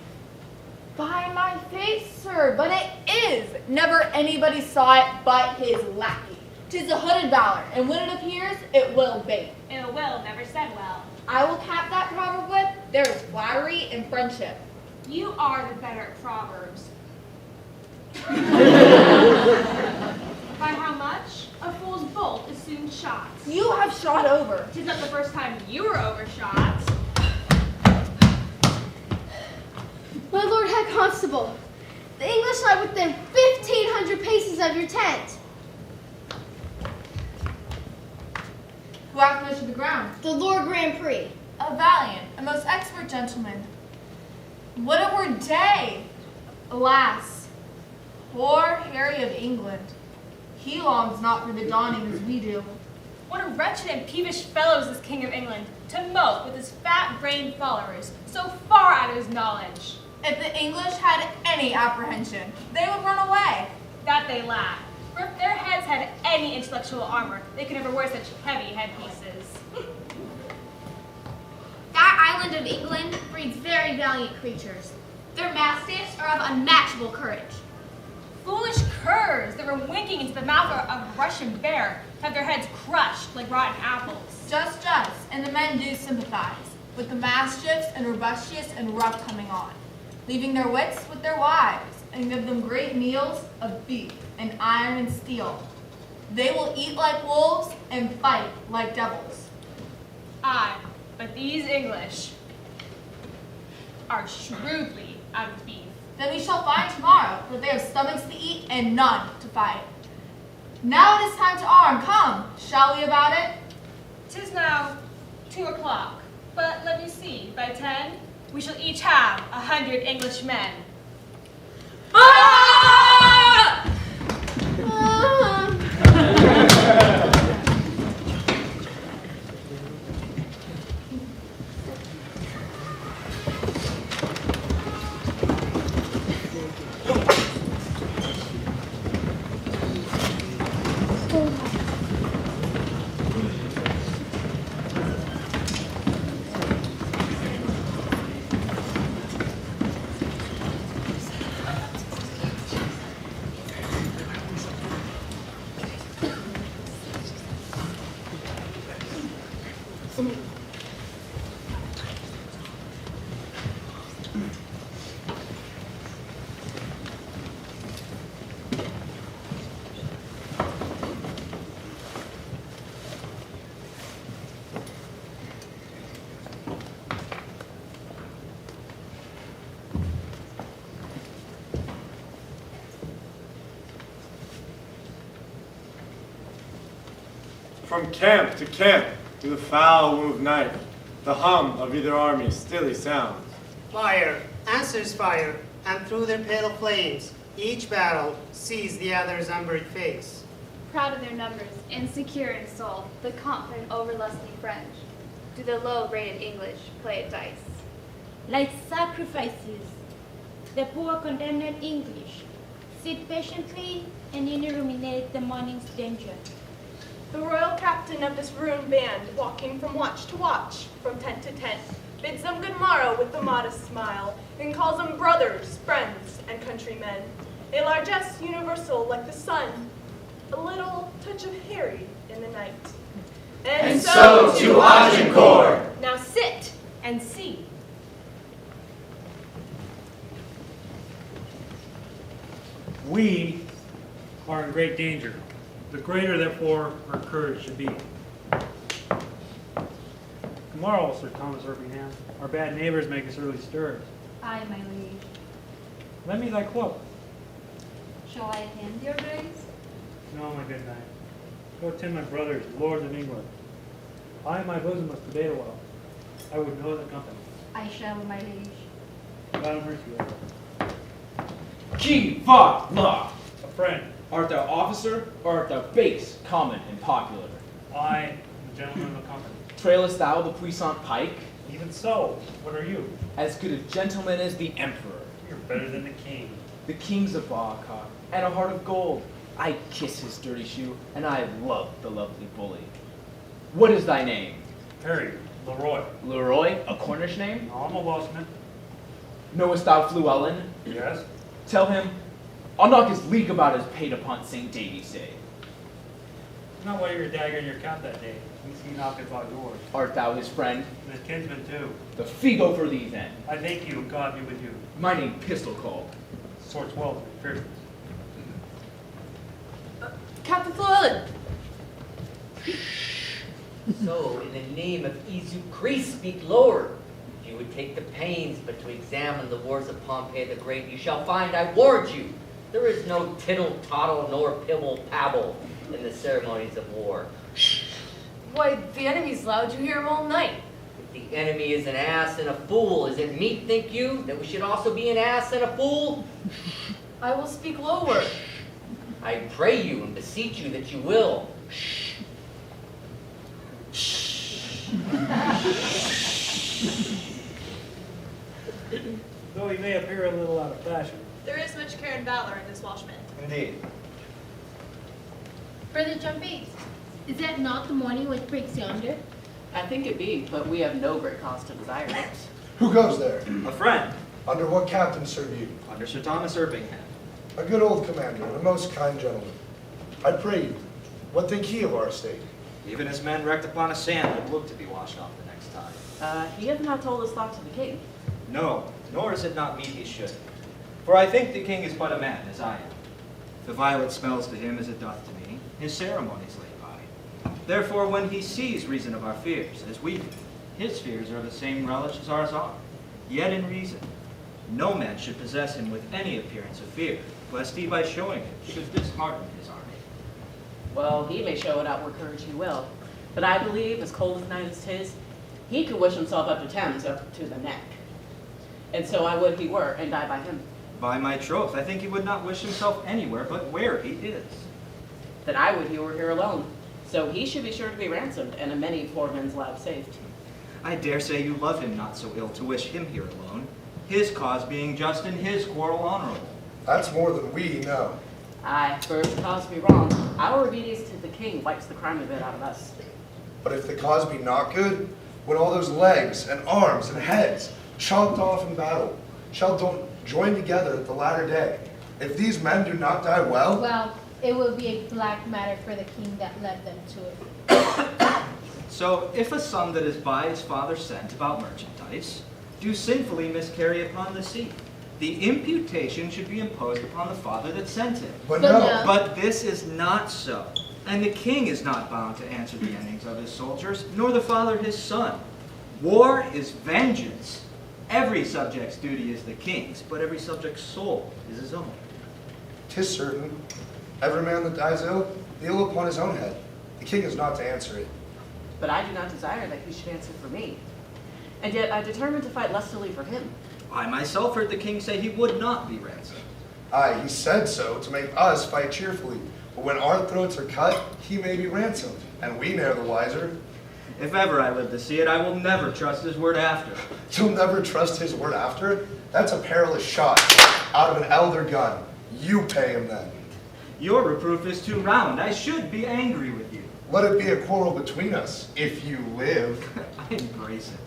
By my faith, sir, but it is. Never anybody saw it but his lackey. 'Tis a hooded valor, and when it appears, it will bait. Ill will never said well. I will cap that proverb with, there is flattery in friendship. You are the better at proverbs. By how much? A fool's bolt is soon shot. You have shot over. 'Tis not the first time you were overshot. My Lord Head Constable, the English lie within 1,500 paces of your tent. Who hath measured the ground? The Lord Grand Prix. A valiant, a most expert gentleman. Would it were day! Alas, poor Harry of England. He longs not for the dawning as we do. What a wretched and peevish fellow is this King of England, to mope with his fat-brained followers, so far out of his knowledge. If the English had any apprehension, they would run away. That they lack. For if their heads had any intellectual armor, they could never wear such heavy headpieces. That island of England breeds very valiant creatures. Their mastiffs are of unmatchable courage. Foolish curs that were winking into the mouth of a Russian bear to have their heads crushed like rotten apples. Just, and the men do sympathize with the mastiffs and robustious and rough coming on, leaving their wits with their wives, and give them great meals of beef and iron and steel. They will eat like wolves and fight like devils. Aye, but these English are shrewdly out of beef. Then we shall find tomorrow that they have stomachs to eat and none to fight. Now it is time to arm. Come, shall we about it? 'Tis now 2 o'clock, but let me see, by 10 we shall each have 100 English men. Ah! From camp to camp, through the foul womb of night, the hum of either army stilly sounds. Fire answers fire, and through their pale flames, each battle sees the other's umbered face. Proud of their numbers and secure in soul, the confident overlusting French, do the low-rated English play at dice. Like sacrifices, the poor condemned English sit patiently and ruminate the morning's danger. The royal captain of this ruined band, walking from watch to watch, from tent to tent, bids them good morrow with a modest smile, and calls them brothers, friends, and countrymen. A largesse universal like the sun, a little touch of Harry in the night. And so to Agincourt! Now sit and see. We are in great danger. The greater, therefore, our courage should be. Tomorrow, Sir Thomas Erpingham, our bad neighbors make us early stirs. Aye, my liege. Lend me thy cloak. Shall I attend your grace? No, my good knight. Go attend my brothers, lords of England. I and my bosom must debate a while. I would know the company. I shall, my liege. God have mercy, Lord. Qui va là? A friend. Art thou officer, or art thou base, common, and popular? I, the gentleman of the company. Trailest thou the puissant pike? Even so. What are you? As good a gentleman as the emperor. You're better than the king. The king's a bawcock, and a heart of gold. I kiss his dirty shoe, and I love the lovely bully. What is thy name? Harry, Leroy. Leroy, a Cornish name? No, I'm a Welshman. Knowest thou Fluellen? Yes. Tell him, I'll knock his league about his paid upon St. Davy's Day. Not why your dagger in your cap that day. He knocked about yours. Art thou his friend? And his kinsman too. The figo for thee then. I thank you, and God be with you. My name Pistol called. Sorts well with fierceness. Captain Llewellyn! So, in the name of Jesu Christ, speak lower. If you would take the pains but to examine the wars of Pompey the Great, you shall find, I warrant you, there is no tittle-tattle nor pibble-pabble in the ceremonies of war. Why, the enemy's loud. You hear him all night. If the enemy is an ass and a fool, is it meet, think you, that we should also be an ass and a fool? I will speak lower. I pray you and beseech you that you will. Though he may appear a little out of fashion. There is much care and valor in this Welshman. Indeed. Brother Jumpy, is that not the morning which breaks yonder? I think it be, but we have no great cause to desire it. Who goes there? A friend. Under what captain serve you? Under Sir Thomas Erpingham. A good old commander, and a most kind gentleman. I pray you, what think he of our state? Even as men wrecked upon a sand would look to be washed off the next time. He hath not told his thoughts to the king. No, nor is it not meet he should. For I think the king is but a man, as I am. The violet smells to him as it doth to me, his ceremonies laid by. Therefore, when he sees reason of our fears, as we do, his fears are the same relish as ours are. Yet in reason, no man should possess him with any appearance of fear, lest he by showing it should dishearten his army. Well, he may show it outward courage he will, but I believe, as cold as night as 'tis, he could wish himself up to Thames, up to the neck. And so I would he were, and die by him. By my troth, I think he would not wish himself anywhere but where he is. Then I would he were here alone. So he should be sure to be ransomed, and a many poor men's lives saved. I dare say you love him not so ill to wish him here alone, his cause being just and his quarrel honorable. That's more than we know. Aye, for if the cause be wrong, our obedience to the king wipes the crime of it out of us. But if the cause be not good, when all those legs and arms and heads chopped off in battle shall join together at the latter day, if these men do not die well, Well, it will be a black matter for the king that led them to it. So if a son that is by his father sent about merchandise do sinfully miscarry upon the sea, the imputation should be imposed upon the father that sent him. But no. But this is not so. And the king is not bound to answer the endings of his soldiers, nor the father his son. War is vengeance. Every subject's duty is the king's, but every subject's soul is his own. 'Tis certain, every man that dies ill, the ill upon his own head. The king is not to answer it. But I do not desire that he should answer for me. And yet I determined to fight lustily for him. I myself heard the king say he would not be ransomed. Aye, he said so to make us fight cheerfully. But when our throats are cut, he may be ransomed, and we ne'er the wiser. If ever I live to see it, I will never trust his word after. You'll never trust his word after? That's a perilous shot out of an elder gun. You pay him then. Your reproof is too round. I should be angry with you. Let it be a quarrel between us, if you live. I embrace it.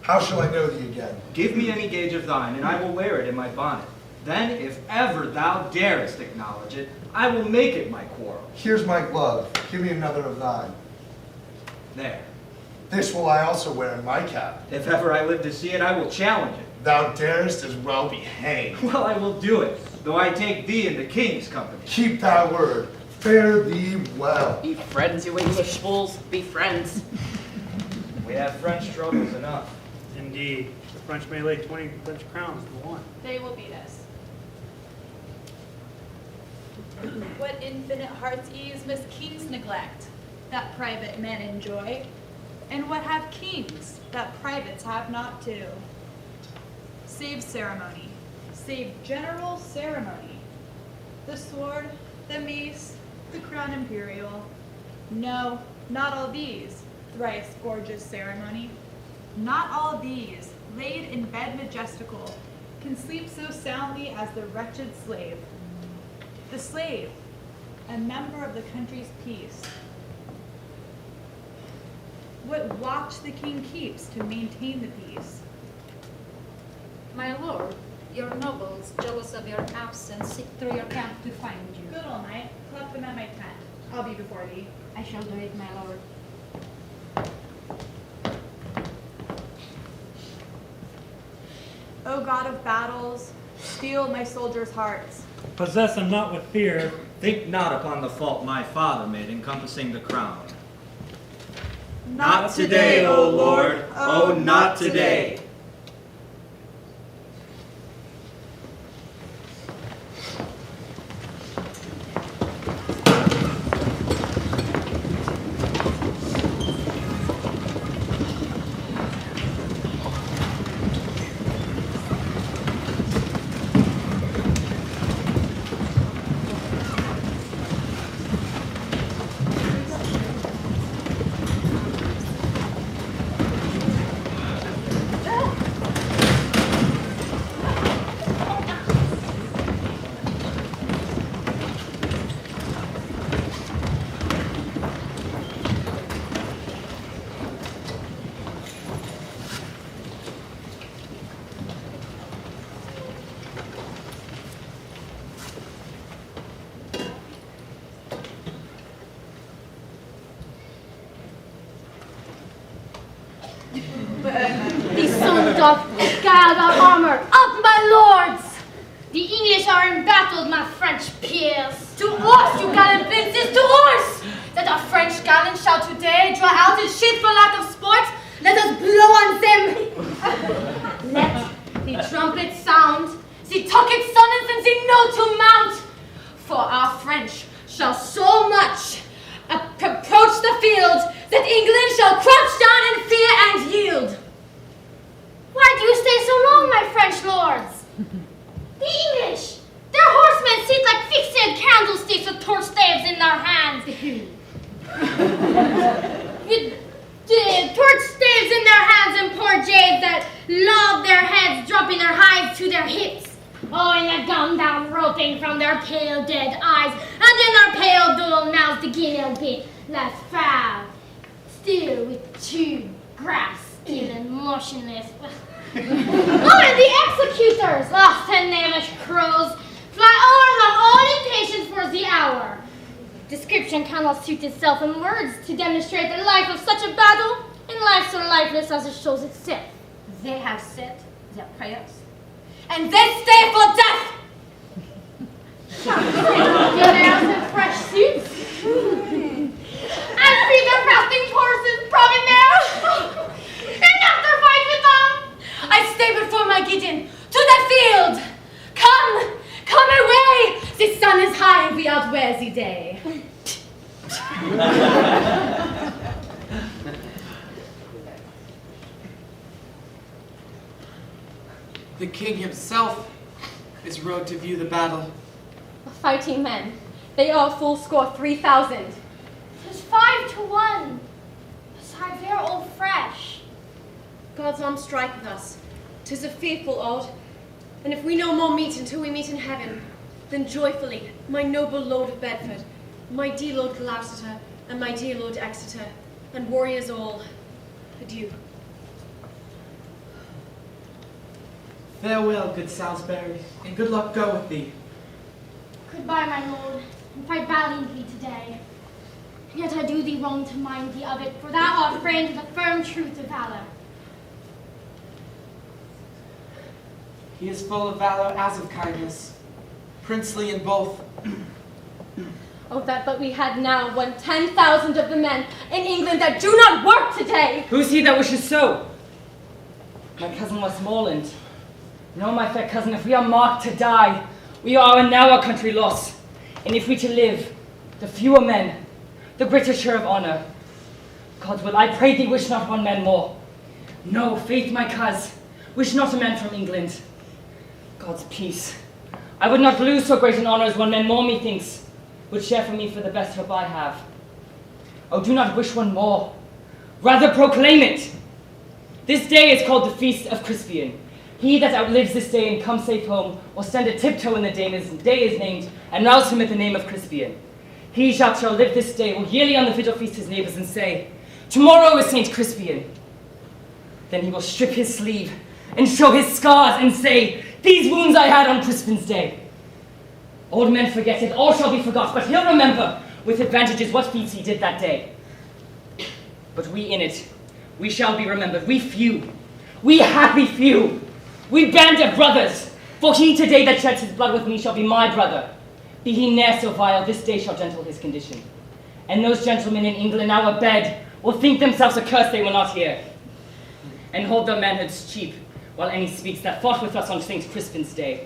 How shall I know thee again? Give me any gauge of thine, and I will wear it in my bonnet. Then, if ever thou darest acknowledge it, I will make it my quarrel. Here's my glove. Give me another of thine. There. This will I also wear in my cap. If ever I live to see it, I will challenge it. Thou darest as well be hanged. Well, I will do it, though I take thee in the king's company. Keep thy word. Fare thee well. Be friends, you English fools. Be friends. We have French troubles enough. Indeed. The French may lay 20 French crowns to one. They will beat us. What infinite heart's ease must kings neglect, that private men enjoy? And what have kings, that privates have not too? Save ceremony, save general ceremony. The sword, the mace, the crown imperial. No, not all these, thrice gorgeous ceremony. Not all these, laid in bed majestical, can sleep so soundly as the wretched slave. The slave, a member of the country's peace. What watch the king keeps to maintain the peace? My lord, your nobles, jealous of your absence, seek through your camp to find you. Good all night. Collect them at my tent. I'll be before thee. I shall do it, my lord. O God of battles, steel my soldiers' hearts. Possess them not with fear. Think not upon the fault my father made encompassing the crown. Not today, O Lord, oh, not today. The sun doth guard our armor. Up, my lords! The English are embattled, my French peers. To horse, you gallant princes, to horse! That our French gallants shall today draw out his shield for lack of sport. Let us blow on them. Let the trumpet sound, the tucket summons, and the note to mount. For our French shall so much approach the field that England shall crouch down in fear and yield. Why do you stay so long, my French lords? The English, their horsemen sit like fixed candlesticks with torch staves in their hands. With torch staves in their hands and poor jades that lob their heads, dropping their hides to their hips. Oh, and the gum down roping from their pale dead eyes, and in their pale dull mouths the guinea bit lies proud, still with two grass, still and motionless. Oh, and the executors, lost and knavish crows, fly o'er them all impatient for the hour. Description cannot suit itself in words to demonstrate the life of such a battle, in life so lifeless as it shows itself. They have said their prayers, and they stay for death. Millionaires in fresh suits, and feed their fasting horses, probably there. And after fight with them, I stay before my Gideon to the field. Come away. The sun is high and we outwear the day. The king himself is rode to view the battle. Fighting men. They all full score 3,000. 'Tis 5 to 1. Besides, they are all fresh. God's arm strike with us. 'Tis a fearful odd. And if we no more meet until we meet in heaven, then joyfully, my noble Lord of Bedford, my dear Lord Gloucester, and my dear Lord Exeter, and warriors all, adieu. Farewell, good Salisbury, and good luck go with thee. Goodbye, my lord, and fight valiantly today. And yet I do thee wrong to mind thee of it, for thou art friend to the firm truth of valor. He is full of valor as of kindness, princely in both. Oh, that but we had now won 10,000 of the men in England that do not work today! Who's he that wishes so? My cousin Westmoreland. No, my fair cousin, if we are marked to die, we are and now our country lost. And if we to live, the fewer men, the greater share of honour. God will, I pray thee, wish not one man more. No, faith, my coz, wish not a man from England. God's peace. I would not lose so great an honour as one man more, methinks, would share for me for the best hope I have. Oh, do not wish one more. Rather proclaim it. This day is called the Feast of Crispian. He that outlives this day and comes safe home will stand a tiptoe when the day is named and rouse him at the name of Crispian. He shall live this day will yearly on the vigil feast his neighbours and say, tomorrow is Saint Crispian. Then he will strip his sleeve and show his scars and say, these wounds I had on Crispin's day. Old men forget it, all shall be forgot, but he'll remember with advantages what feats he did that day. But we in it, we shall be remembered, we few, we happy few. We band of brothers, for he today that sheds his blood with me shall be my brother. Be he ne'er so vile, this day shall gentle his condition. And those gentlemen in England now abed will think themselves accursed they were not here, and hold their manhoods cheap, while any speaks that fought with us on St. Crispin's day.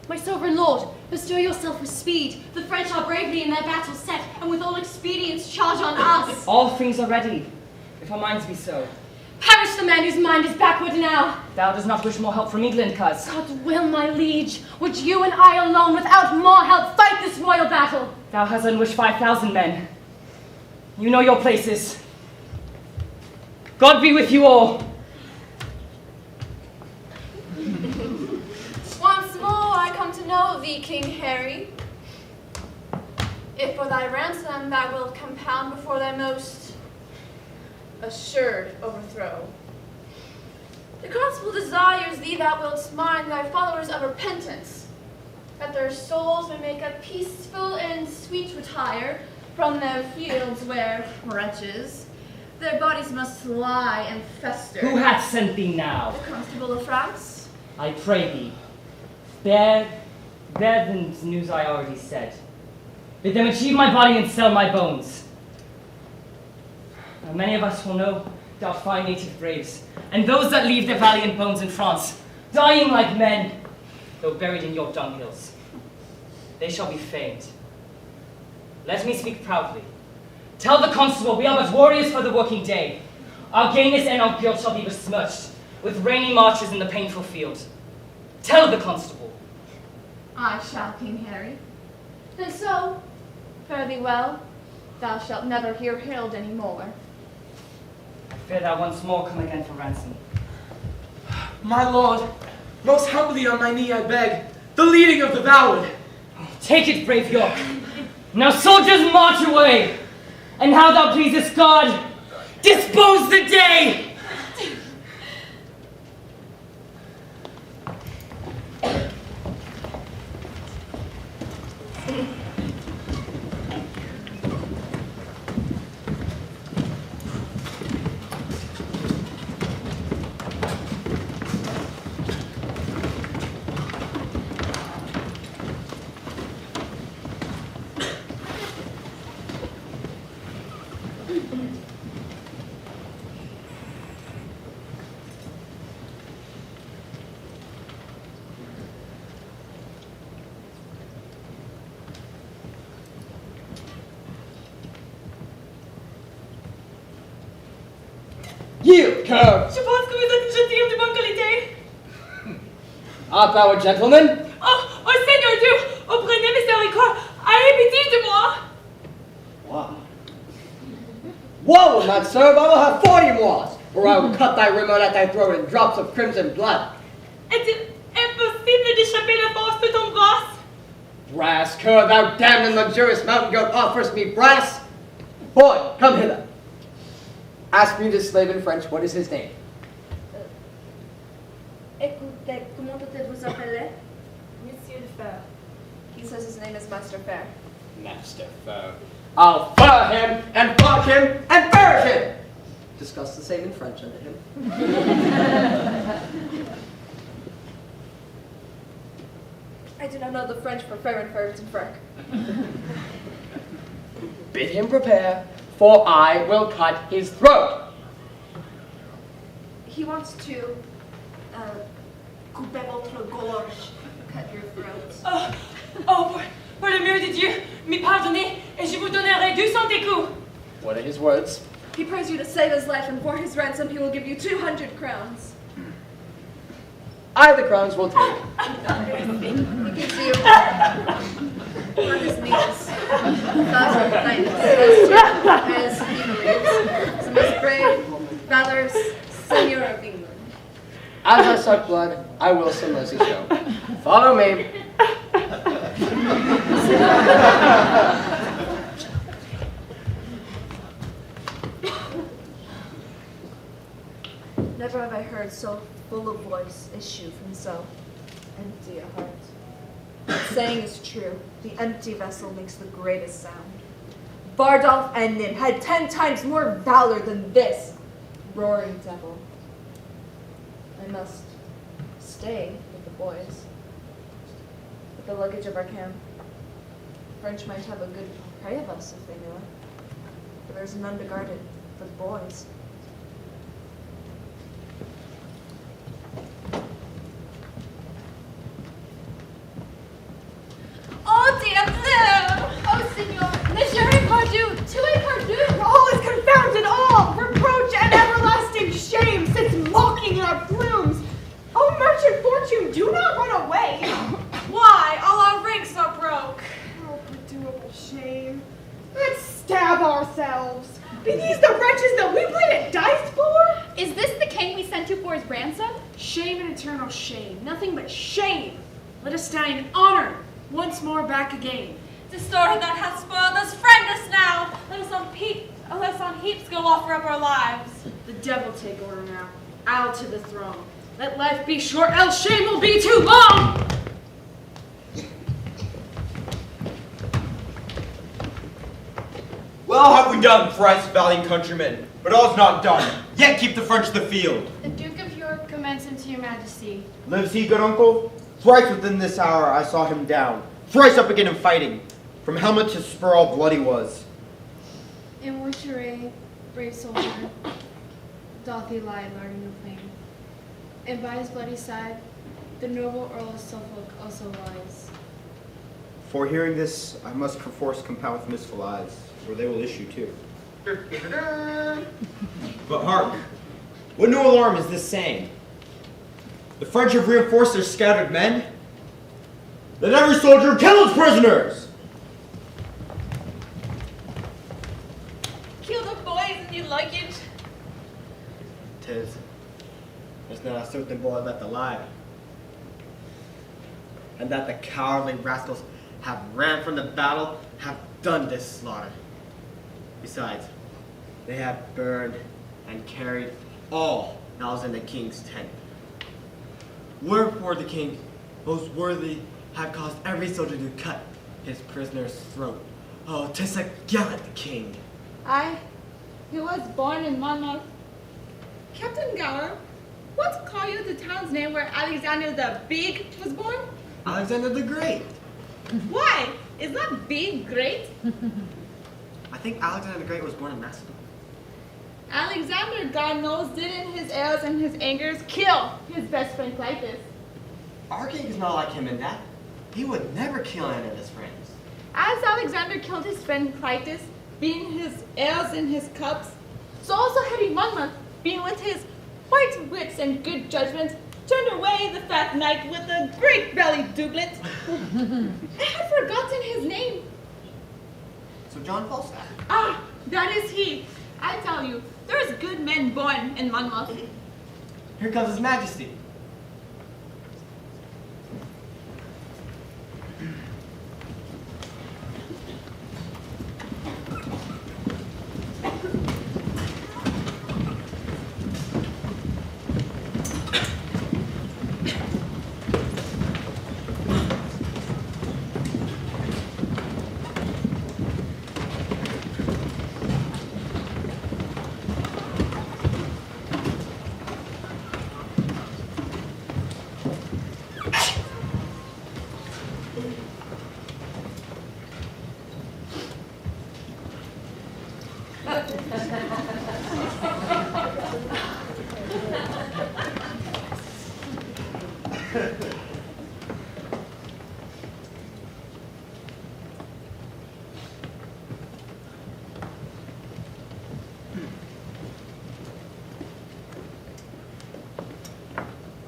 My sovereign lord, bestir yourself with speed. The French are bravely in their battle set, and with all expedients charge on us. All things are ready, if our minds be so. Perish the man whose mind is backward now. Thou dost not wish more help from England, coz. God will, my liege. Would you and I alone, without more help, fight this royal battle? Thou hast unwished 5,000 men. You know your places. God be with you all. Once more I come to know thee, King Harry. If for thy ransom thou wilt compound before thy most assured overthrow. The constable desires thee thou wilt mind thy followers of repentance, that their souls may make a peaceful and sweet retire from their fields where, wretches, their bodies must lie and fester. Who hath sent thee now? The constable of France. I pray thee, bear the news I already said. Bid them achieve my body and sell my bones. Now, many of us will no doubt find native braves, and those that leave their valiant bones in France, dying like men, though buried in your dunghills. They shall be famed. Let me speak proudly. Tell the constable we are but warriors for the working day. Our gayness and our guilt shall be besmirched with rainy marches in the painful field. Tell the constable. I shall, King Harry. And so, fare thee well. Thou shalt never hear hailed any more. I fear thou once more come again for ransom. My lord, most humbly on my knee I beg, the leading of the ballad. Take it, brave York. Now soldiers march away, and how thou pleasest God, dispose the day! Yield, cur! Je pense que vous êtes une gentilhomme de bonne qualité. Up, our gentlemen! Oh, Seigneur Dieu, oh, prenez miséricorde, ayez pitié de moi. Wow. Woe will not serve, I will have 40 more, or I will cut thy rim out at thy throat in drops of crimson blood. Est-il impossible d'échapper la force de ton bras? Brass cur, thou damned and luxurious mountain goat offers me brass? Boy, come hither. Ask me this slave in French, what is his name? Écoutez, comment peut-être vous appeler? Monsieur de Fer. He says his name is Master Fair. Master Foe. I'll fur him, and flog him, and bury him! Discuss the same in French unto him. I do not know the French for fair and fervent and frank. Bid him prepare, for I will cut his throat. He wants to couper votre gorge, cut your throat. Pour le mieux de Dieu, me pardonnez, et je vous donnerai 200 écus. What are his words? He prays you to save his life, and for his ransom he will give you 200 crowns. I the crowns will take. He gives you on his knees, 1,000 knights, as he believes, the most brave, valorous seigneur of England. As I suck blood, I will some mercy show. Follow me. Never have I heard so full of voice issue from so empty a heart. The saying is true, the empty vessel makes the greatest sound. Bardolph and Nym had 10 times more valor than this roaring devil. I must stay with the boys, with the luggage of our camp. French might have a good prey of us if they knew it, but there's none to guard it but the boys. Oh, dear blue! Oh, Signor, Monsieur Pardieu, tu Pardieu! All is confounded, all! Reproach and everlasting shame sits mocking in our plumes. Oh, merchant fortune, do not run away! Why? All our ranks are broke. Oh, perdurable shame. Let's stab ourselves. Be these the wretches that we played at dice for? Is this the king we sent you for his ransom? Shame and eternal shame, nothing but shame. Let us die in honor, once more back again. The story that has spoiled us, friend us now. Let us on heaps go offer up our lives. The devil take order now. I'll to the throne. Let life be short, else shame will be too long. Well have we done, thrice valiant countrymen, but all's not done. Yet keep the French the field. The Duke of York commends him to your majesty. Lives he, good uncle? Thrice within this hour I saw him down. Thrice up again in fighting. From helmet to spur all blood he was. In which array, brave soldier, doth he lie guarding the plain? And by his bloody side, the noble Earl of Suffolk also lies. For hearing this, I must perforce compound with misful eyes, or they will issue too. But hark, what new alarm is this saying? The French have reinforced their scattered men? Let every soldier kill his prisoners! Kill the boys and your luggage. 'Tis. There's not a certain boy left alive. And that the cowardly rascals have ran from the battle have done this slaughter. Besides, they have burned and carried all that was in the king's tent. Wherefore the king, most worthy, have caused every soldier to cut his prisoner's throat. Oh, 'tis a gallant king. I, who was born in Monmouth. Captain Gower, what call you the town's name where Alexander the Big was born? Alexander the Great. Why? Is not Big great? I think Alexander the Great was born in Macedon. Alexander, God knows, did in his errors and his angers kill his best friend Clytus. Our king is not like him in that. He would never kill any of his friends. As Alexander killed his friend Clytus, being his heirs and his cups, so also had he Monmouth, being with his white wits and good judgment, turned away the fat knight with a great bellied doublet. I have forgotten his name. So John Falstaff. Ah, that is he. I tell you, there's good men born in Monmouth. Here comes His Majesty.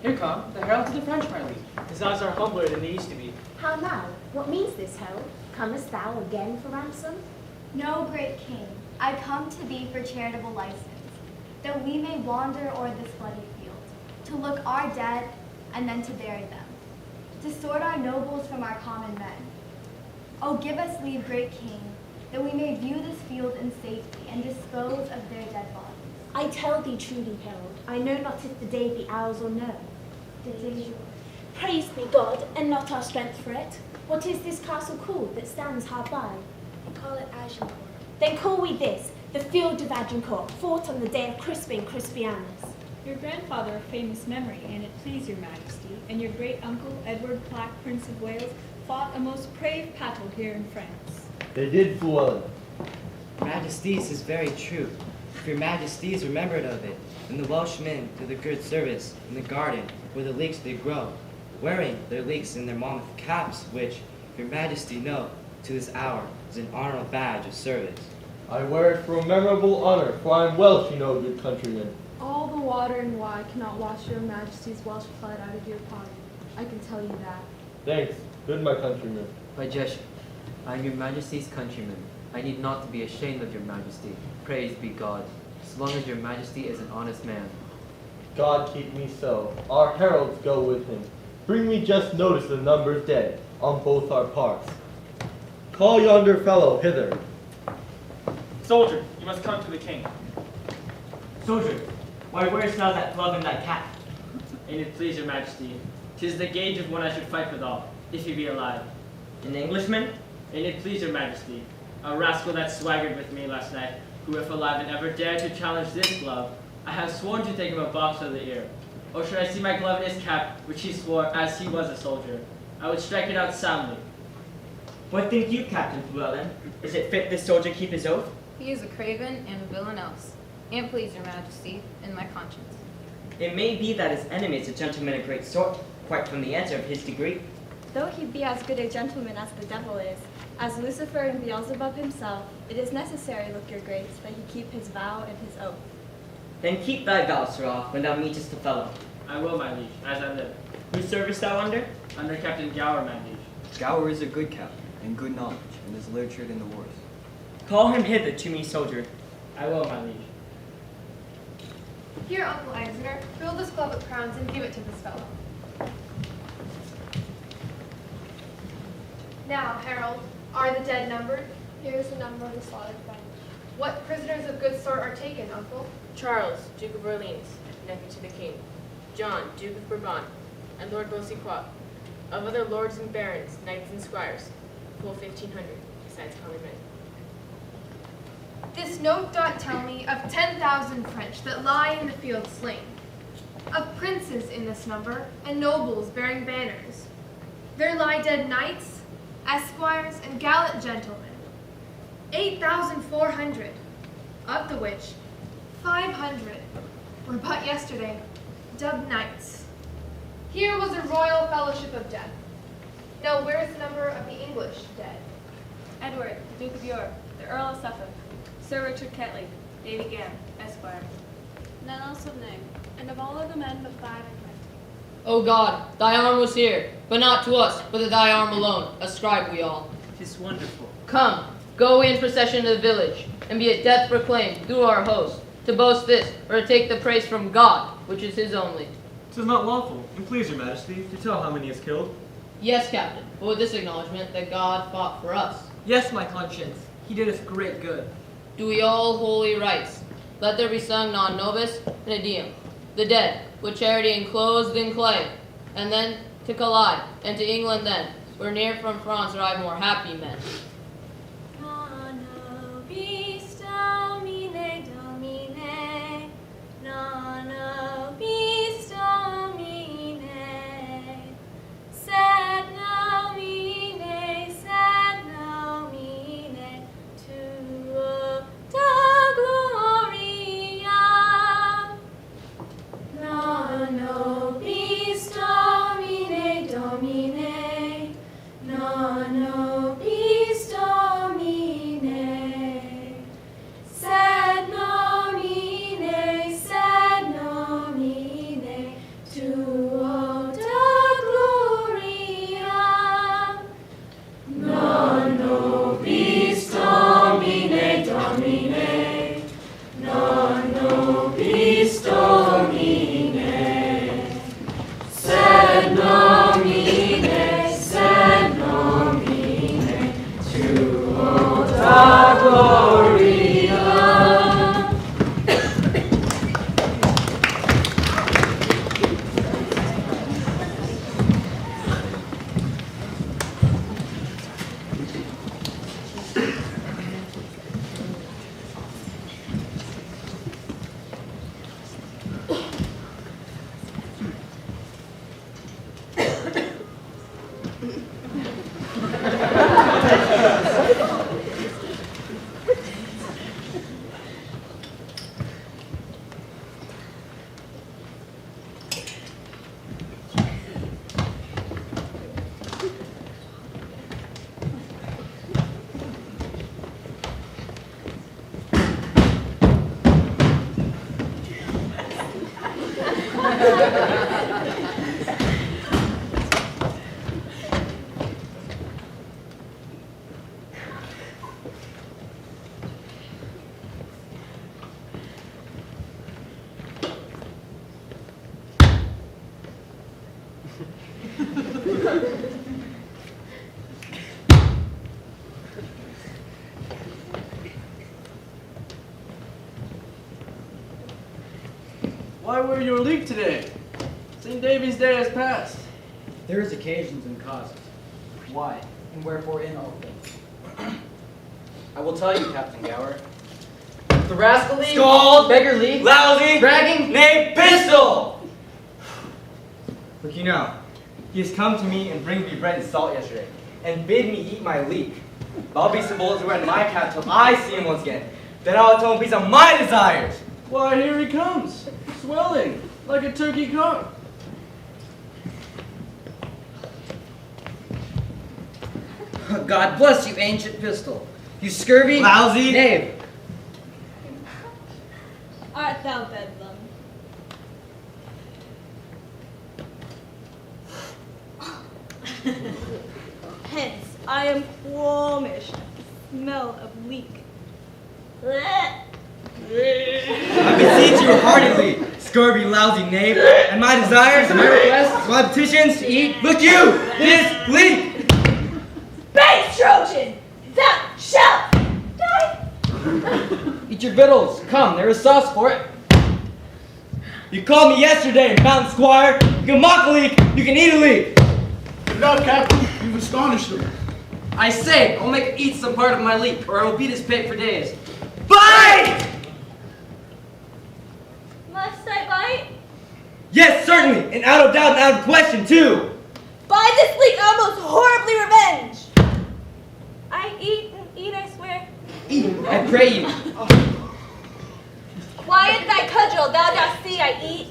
Here come the heralds of the French, my liege. His eyes are humbler than they used to be. How now? What means this, herald? Comest thou again for ransom? No, great king, I come to thee for charitable license, that we may wander o'er this bloody field, to look our dead, and then to bury them, to sort our nobles from our common men. Oh, give us leave, great king, that we may view this field in safety, and dispose of their dead bodies. I tell thee truly, herald, I know not if the day be ours or no. The day yours. Praised be God, and not our strength for it. What is this castle called that stands hard by? Call it Agincourt. Then call we this, the field of Agincourt, fought on the day of Crispin Crispianus. Your grandfather of famous memory, and it please your majesty, and your great uncle, Edward Black, Prince of Wales, fought a most brave battle here in France. They did full well. Majesties is very true. If your majesties remembered of it, then the Welshmen do the good service in the garden where the leeks they grow, wearing their leeks in their Monmouth caps, which, if your majesty know, to this hour is an honorable badge of service. I wear it for a memorable honor, for I am Welsh, you know, good countrymen. All the water and wine cannot wash your majesty's Welsh blood out of your body. I can tell you that. Thanks, good my countrymen. By Jesher, I am your majesty's countryman. I need not to be ashamed of your majesty. Praised be God, as long as your majesty is an honest man. God keep me so. Our heralds go with him. Bring me just notice of the numbers dead on both our parts. Call yonder fellow hither. Soldier, you must come to the king. Soldier, why wearest thou that glove and that cap? An it please your majesty, 'tis the gage of one I should fight withal, if he be alive. An Englishman? An it please your majesty, a rascal that swaggered with me last night, who if alive and ever dared to challenge this glove, I have sworn to take him a box of the ear. Or should I see my glove in his cap, which he swore as he was a soldier, I would strike it out soundly. What think you, Captain Llewellyn? Is it fit this soldier keep his oath? He is a craven and a villain else, and please your majesty, in my conscience. It may be that his enemy is a gentleman of great sort, quite from the answer of his degree. Though he be as good a gentleman as the devil is, as Lucifer and Beelzebub himself, it is necessary, look your grace, that he keep his vow and his oath. Then keep thy vow, sirrah, when thou meetest the fellow. I will, my liege, as I live. Whose service thou under? Under Captain Gower, my liege. Gower is a good captain, and good knowledge, and is literature in the wars. Call him hither to me, soldier. I will, my liege. Here, Uncle Exeter, fill this glove with crowns and give it to this fellow. Now, Harold, are the dead numbered? Here is the number of the slaughtered French. What prisoners of good sort are taken, Uncle? Charles, Duke of Orleans, nephew to the king. John, Duke of Bourbon, and Lord Beausejour. Of other lords and barons, knights and squires, full 1,500, besides common men. This note doth tell me of 10,000 French that lie in the field slain, of princes in this number, and nobles bearing banners. There lie dead knights, esquires, and gallant gentlemen, 8,400, of the which 500 were but yesterday dubbed knights. Here was a royal fellowship of death. Now where is the number of the English dead? Edward, Duke of York, the Earl of Suffolk, Sir Richard Ketley, Davy Gann, Esquire. none else of name, and of all other men but 5 and 20. O God, thy arm was here, but not to us, but to thy arm alone, ascribe we all. 'Tis wonderful. Come, go in procession to the village, and be at death proclaimed through our host, to boast this, or to take the praise from God, which is his only. 'Tis not lawful, and please your majesty, to tell how many is killed. Yes, captain, but with this acknowledgement that God fought for us. Yes, my conscience, he did us great good. Do we all holy rites? Let there be sung non nobis and a diem. The dead, with charity enclosed in clay, and then to Calais, and to England then, where near from France arrive more happy men. Why wear your leek today? St. David's Day has passed. There is occasions and causes. Why and wherefore in all things. I will tell you, Captain Gower. The rascally, Scald, beggarly, lousy, bragging, knave, pistol! Look, you know, he has come to me and bring me bread and salt yesterday, and bid me eat my leek. But I'll be some bullets to wear in my cap till I see him once again. Then I'll atone a piece of my desires. Why, here he comes, swelling like a turkey cock. God bless you, ancient pistol. You scurvy, lousy knave. Art thou bedlam? Hence, I am qualmish at the smell of leek. I beseech you heartily, scurvy, lousy knave, and my desires, my requests, my petitions to eat, look you, this leek! Base Trojan, thou shalt die. Eat your victuals. Come, there is sauce for it. You called me yesterday, Mountain Squire. You can mock a leek, you can eat a leek. Enough, Captain. You've astonished them. I say, I'll make him eat some part of my leek, or I will beat his pate for days. Bite! Must I bite? Yes, certainly, and out of doubt and out of question, too. By this leek I most horribly revenge. I eat and eat, I swear. Eat, I pray you. Quiet thy cudgel, thou dost see I eat.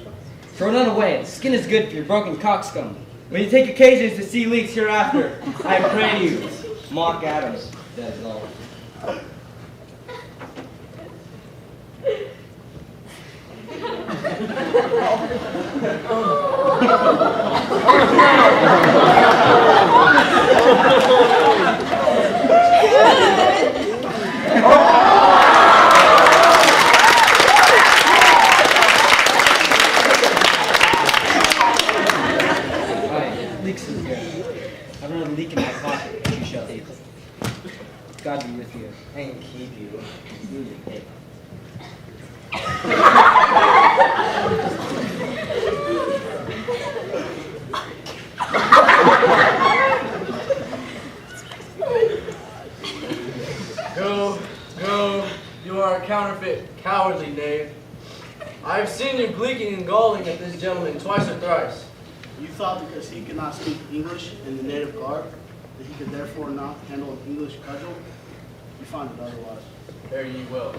Throw none away. The skin is good for your broken coxcomb. When you take occasions to see leeks hereafter, I pray you, mock Adams. That is all. Alright, leaks in here. I have another leak in my pocket, which you shall eat. God be with you. And keep you. You pig. Go, go, you are a counterfeit, cowardly knave. I have seen you gleeking and galling at this gentleman twice or thrice. You thought because he could not speak English in the native garb, that he could therefore not handle an English cudgel? You find it otherwise. Fare ye well.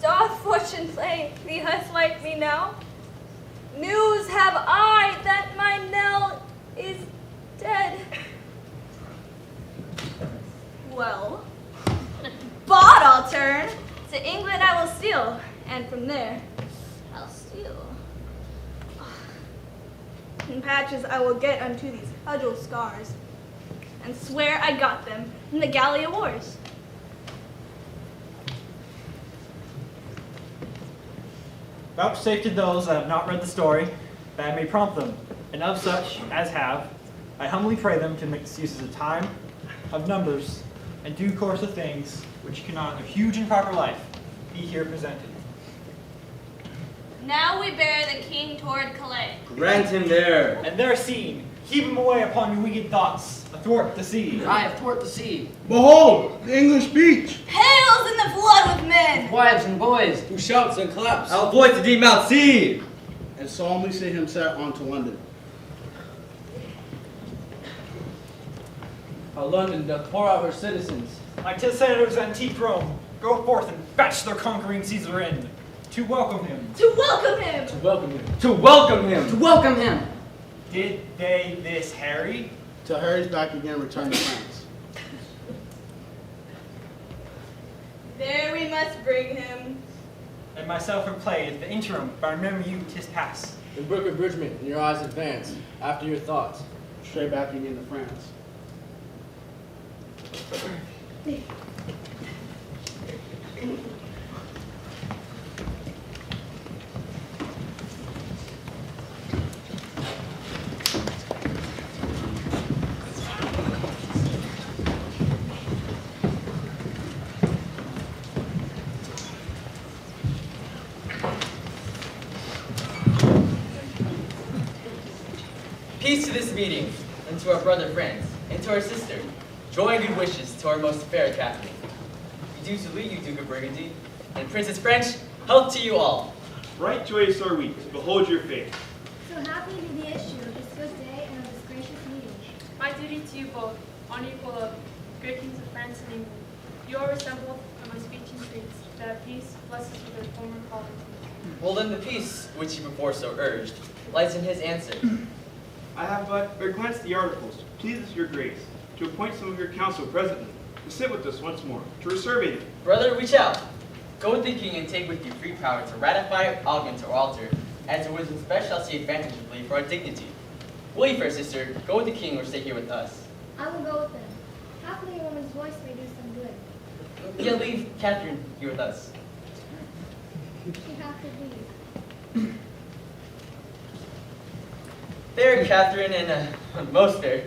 Doth fortune play thee thus like me now? News have I that my Nell is dead. Well, but I'll turn. To England I will steal, and from there I'll steal. And patches I will get unto these cudgel scars, and swear I got them in the Gallia Wars. Vouchsafe to those that have not read the story, that I may prompt them, and of such as have, I humbly pray them to make use of time, of numbers, and due course of things, which cannot of huge and proper life be here presented. Now we bear the king toward Calais. Grant him there. And there seen, heave him away upon your wicked thoughts, athwart the sea. Aye, athwart the sea. Behold, the English beach! Hails in the flood with men! Wives and boys, who shouts and claps. I'll voice the deep Mount Sea. And solemnly see him set on to London. How London doth pour out her citizens. Like 'tis senators antique Rome, go forth and fetch their conquering Caesar in, to welcome him. To welcome him! To welcome him. To welcome him. To welcome him. Did they this Harry? Till Harry's back again, return to France. There we must bring him. And myself in play at the interim, but remember you 'tis past. In brook abridgment, in your eyes advance, after your thoughts. Straight back again to France. Peace to this meeting, and to our brother friends, and to our sister. Joy and good wishes to our most fair Catherine. We do salute you, Duke of Burgundy, and Princess French, health to you all. Right joyous are we to behold your face. So happy to be the issue of this good day and of this gracious meeting. My duty to you both, on equal of great kings of France and England. You are assembled, and my speech entreats that peace blesses with their former calling. Well then the peace, which he before so urged, lies in his answer. I have but glanced the articles, to please your grace, to appoint some of your council presently, to sit with us once more, to resurvey them. Brother, reach out. Go with the king and take with you free power to ratify, augment, or alter, as it was in best shall see advantageably for our dignity. Will you, fair sister, go with the king or stay here with us? I will go with them. Happily a woman's voice may do some good. Yeah, leave Catherine here with us. She has to leave. Fair Catherine, and most fair,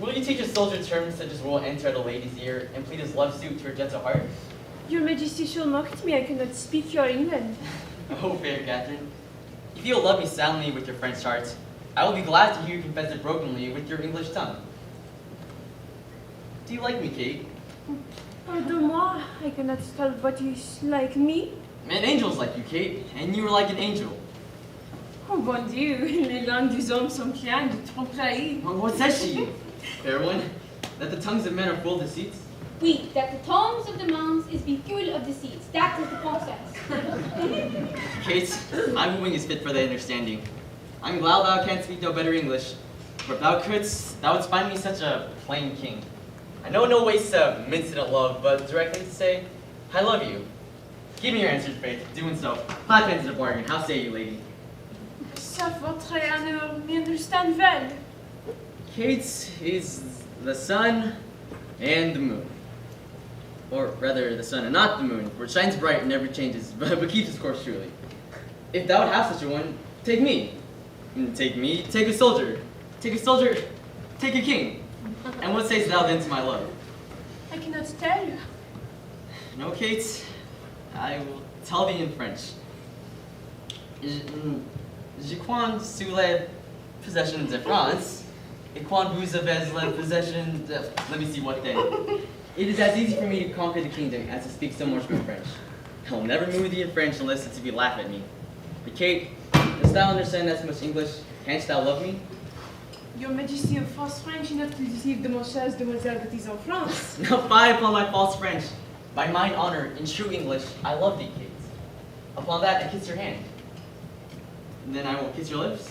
will you teach a soldier terms such as will enter at a lady's ear and plead his love suit to her gentle heart? Your Majesty shall mock at me, I cannot speak your England. Oh, fair Catherine, if you will love me soundly with your French heart, I will be glad to hear you confess it brokenly with your English tongue. Do you like me, Kate? Pardon-moi, I cannot tell what is like me. And angels like you, Kate, and you are like an angel. Oh, bon Dieu, les langues des hommes sont pleines de tromperies. Well, what says she? Fair one, that the tongues of men are full of deceits? Oui, that the tongues of the monks is be full of deceits. That is the process. Kate, my wooing is fit for thy understanding. I'm glad thou canst speak no better English, for if thou couldst, thou wouldst find me such a plain king. I know no ways to mince it at love, but directly to say, I love you. Give me your answer, Faith. Doing so. 5 pence at a bargain. How say you, lady? Ça votre honneur me understand well. Kate is the sun and the moon. Or rather, the sun and not the moon, for it shines bright and never changes, but keeps its course truly. If thou would have such a one, take me. Take me, take a soldier. Take a soldier, take a king. And what sayst thou then to my love? I cannot tell you. No, Kate, I will tell thee in French. Je crois sous la possession de France, et quand vous avez la possession de... Let me see what then. It is as easy for me to conquer the kingdom as to speak so much good French. I will never move thee in French unless it be laugh at me. But Kate, dost thou understand as much English? Canst thou love me? Your Majesty of false French enough to deceive demoiselles that is en France. Now fie upon my false French. By mine honor, in true English, I love thee, Kate. Upon that, I kiss your hand. And then I will kiss your lips.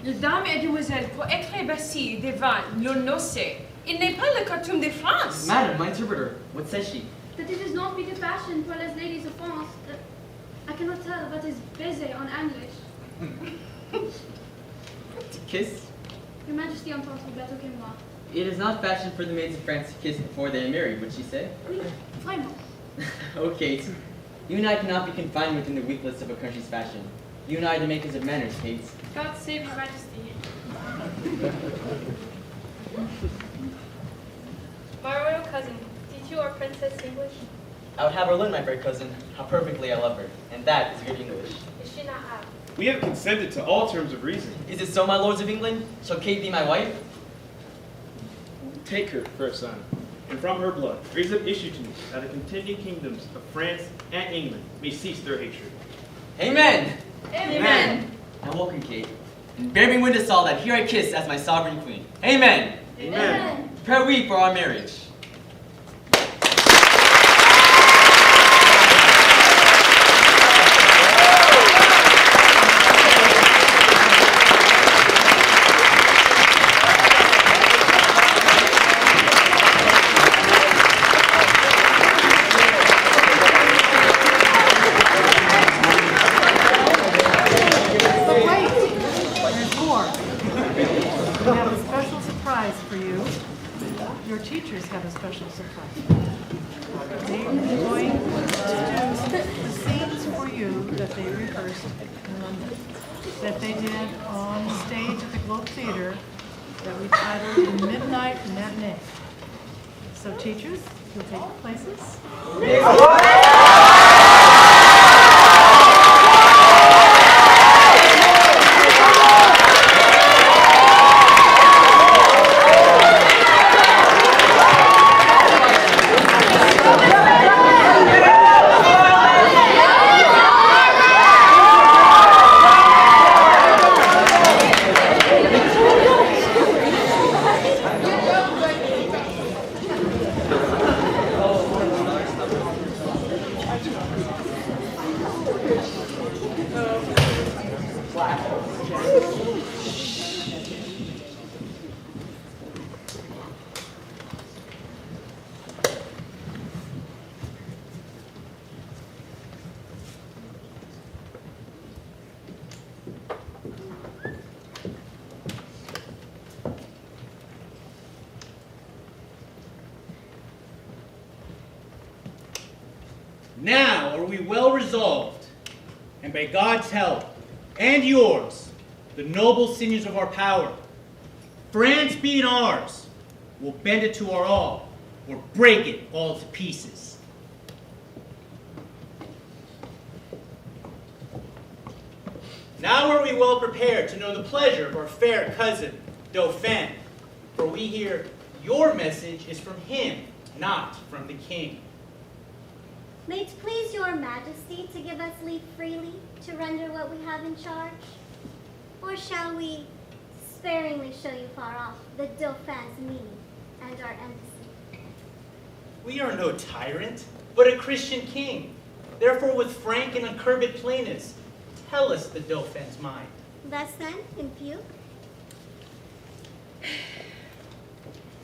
Les dames et demoiselles, pour écrire ici devant le nocé, il n'est pas le coutume de France. Madam, my interpreter, what says she? That it is not be the fashion for les ladies of France. I cannot tell what is baiser on English. To kiss? Your Majesty entend better que moi. It is not fashion for the maids of France to kiss before they are married, would she say? Oui, vraiment. Oh, Kate, you and I cannot be confined within the weaklets of a country's fashion. You and I are the makers of manners, Kate. God save your Majesty. My royal cousin, teach you our princess English? I would have her learn, my fair cousin, how perfectly I love her, and that is good English. Is she not out? We have consented to all terms of reason. Is it so, my lords of England? Shall Kate be my wife? Take her for a son, and from her blood raise up issue to me that the contending kingdoms of France and England may cease their hatred. Amen! Amen. Now welcome, Kate, and bear me witness all that here I kiss as my sovereign queen. Amen! Amen. Prepare we for our marriage. Your teachers have a special surprise. They're going to do the scenes for you that they rehearsed in London, that they did on stage at the Globe Theater, that we titled The Midnight Matinee. So teachers, you'll take your places. Now are we well resolved, and by God's help, and yours, the noble sinews of our power, France being ours, will bend it to our all, or break it all to pieces. Now are we well prepared to know the pleasure of our fair cousin, Dauphin, for we hear your message is from him, not from the king. May it please your majesty to give us leave freely to render what we have in charge? Or shall we sparingly show you far off the Dauphin's meaning and our embassy? We are no tyrant, but a Christian king. Therefore, with frank and uncurbed plainness, tell us the Dauphin's mind. Thus then, in few,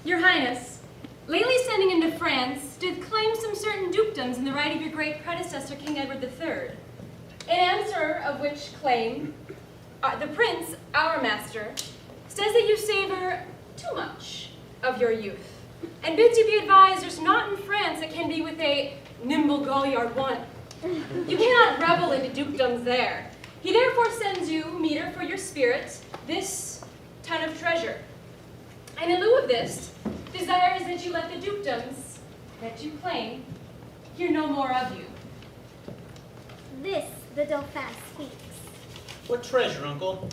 Your Highness, lately sending into France, did claim some certain dukedoms in the right of your great predecessor, King Edward III. In answer of which claim, the prince, our master, says that you savor too much of your youth, and bids you be advised there's naught in France that can be with a nimble Galliard one. You cannot revel into dukedoms there. He therefore sends you, meter for your spirit, this ton of treasure. And in lieu of this, desires that you let the dukedoms that you claim hear no more of you. this the Dauphin speaks. What treasure, uncle?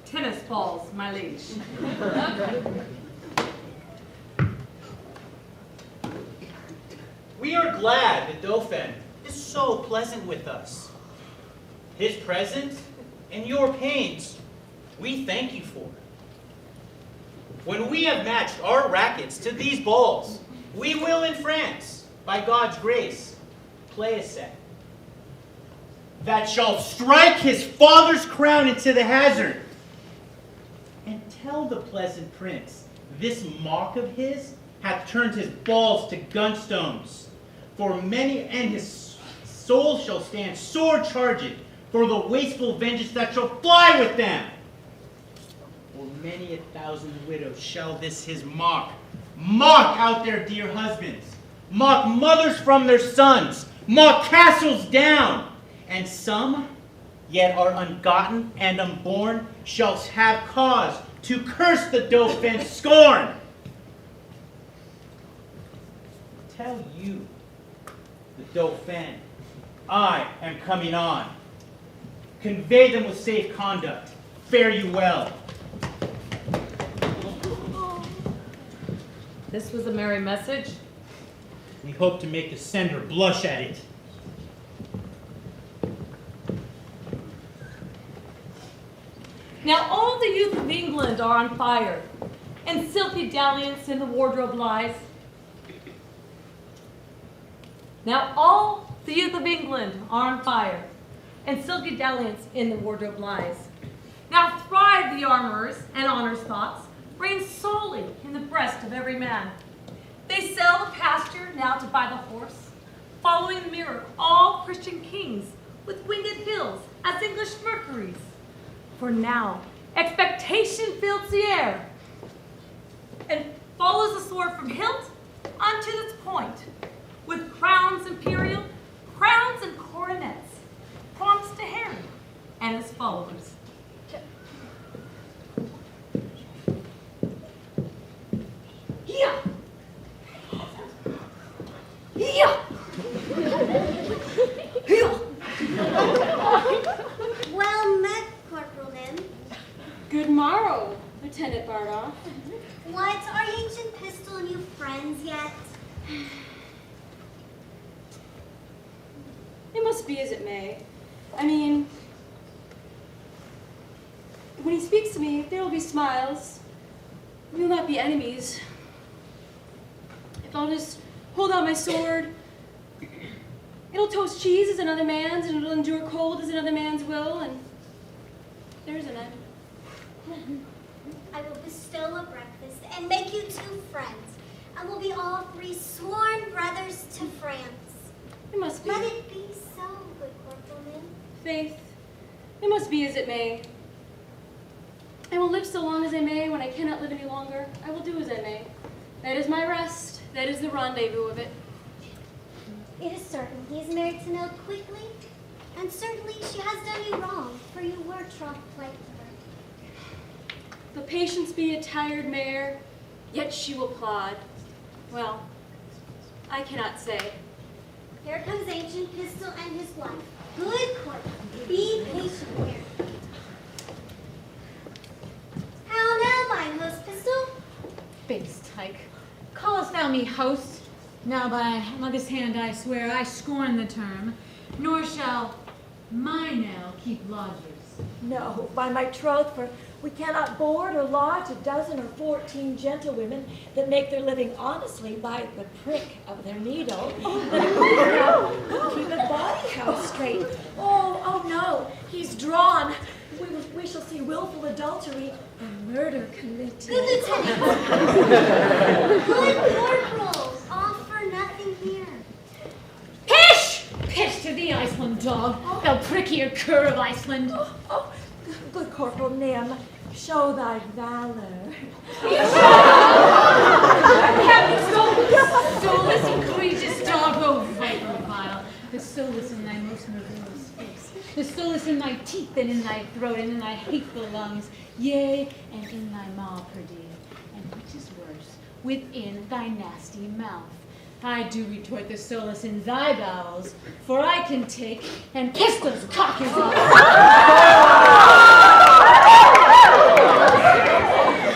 Tennis balls, my liege. We are glad the Dauphin is so pleasant with us. His presence and your pains, we thank you for. When we have matched our rackets to these balls, we will in France, by God's grace, play a set that shall strike his father's crown into the hazard. And tell the pleasant prince, this mock of his hath turned his balls to gunstones. For many and his soul shall stand sword charged for the wasteful vengeance that shall fly with them. For many a thousand widows shall this his mock out their dear husbands, mock mothers from their sons, mock castles down, and some yet are ungotten and unborn shall have cause to curse the Dauphin's scorn. Tell you, the Dauphin, I am coming on. Convey them with safe conduct. Fare you well. This was a merry message. We hope to make the sender blush at it. Now all the youth of England are on fire, and silky dalliance in the wardrobe lies. Now all the youth of England are on fire, and silky dalliance in the wardrobe lies. Now thrive the armorers, and honor's thoughts reign solely in the breast of every man. They sell the pasture now to buy the horse, following the mirror of all Christian kings with winged hills as English Mercuries. For now, expectation fills the air and follows the sword from hilt unto its point, with crowns imperial, crowns and coronets, promised to Harry and his followers. Yeah. Yeah. Well met, Corporal Nim. Good morrow, Lieutenant Bardolph. What, are Ancient Pistol and you friends yet? It must be as it may. I mean, when he speaks to me, there will be smiles. We will not be enemies. If I'll just hold out my sword, it'll toast cheese as another man's, and it'll endure cold as another man's will, and there's an end. I will bestow a breakfast and make you two friends, and we'll be all three sworn brothers to France. It must be. Let it be so, good Corporal Nim. Faith, it must be as it may. I will live so long as I may. When I cannot live any longer, I will do as I may. That is my rest. That is the rendezvous of it. It is certain he is married to Nell quickly, and certainly she has done you wrong, for you were troth plight to her. But patience be a tired mare, yet she will plod. Well, I cannot say. Here comes Ancient Pistol and his wife. Good Corporal, be patient here. How now, mine host Pistol? Base tyke. Callest thou me host? Now by mother's hand I swear I scorn the term, nor shall My Nell keep lodgers. No, by my troth, for we cannot board or lodge a dozen or 14 gentlewomen that make their living honestly by the prick of their needle. Keep a body house straight. Oh no, he's drawn. We shall see willful adultery and murder committed. Good lieutenant. Good corporals. All for nothing here. Pish! Pish to thee, Iceland dog, thou prick-eared cur of Iceland. Good Corporal Nim, show thy valor. Have you soulless, egregious dog, oh viper vile, the soulless in thy most murderous face, the soulless in thy teeth and in thy throat and in thy hateful lungs, yea, and in thy maw, perdieu, and which is worse, within thy nasty mouth. I do retort the soulless in thy bowels, for I can take and pistols cock his off.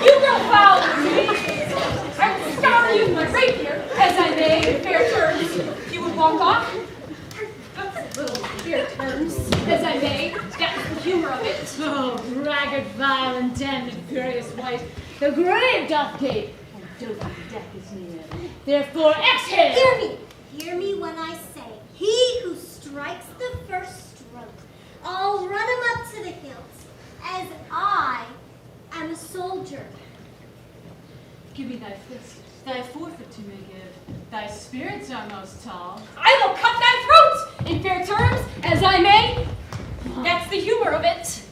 You will foul me! I will scour you with my rapier, as I may, in fair terms. You would walk off? Little fair terms, as I may. That's the humor of it. Oh, braggart, vile, and damned furious wight, the grave doth gape, and doting death is near. Therefore, exhale! Hear me when I say, he who strikes the first stroke, I'll run him up to the hilt, as I am a soldier. Give me thy fist, thy forfeit to me give. Thy spirits are most tall. I will cut thy throat, in fair terms, as I may. That's the humor of it.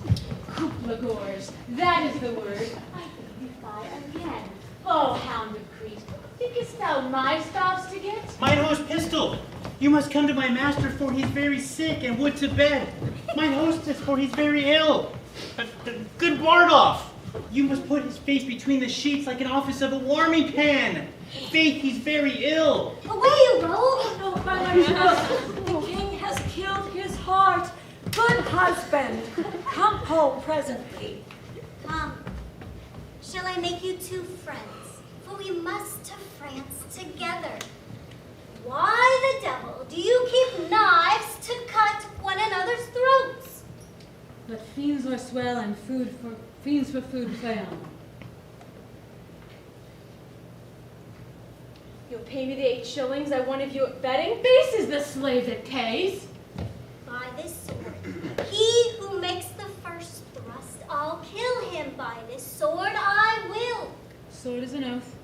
Couplagores, that is the word. I defy again. Oh, hound of Crete, thinkest thou my stops to get? Mine host Pistol, you must come to my master, for he's very sick and would to bed. Mine hostess, for he's very ill. Good Bardolph, you must put his face between the sheets like an office of a warming pan. Faith, he's very ill. Away you roll. No, by my troth, the king has killed his heart. Good husband, come home presently. Come. Shall I make you two friends? For we must to France together. Why the devil do you keep knives to cut one another's throats? But fiends or swell and fiends for food play on. You'll pay me the 8 shillings I won of you at betting? Base is the slave that pays. By this sword. He who makes the first thrust, I'll kill him by this sword, I will. Sword is an oath,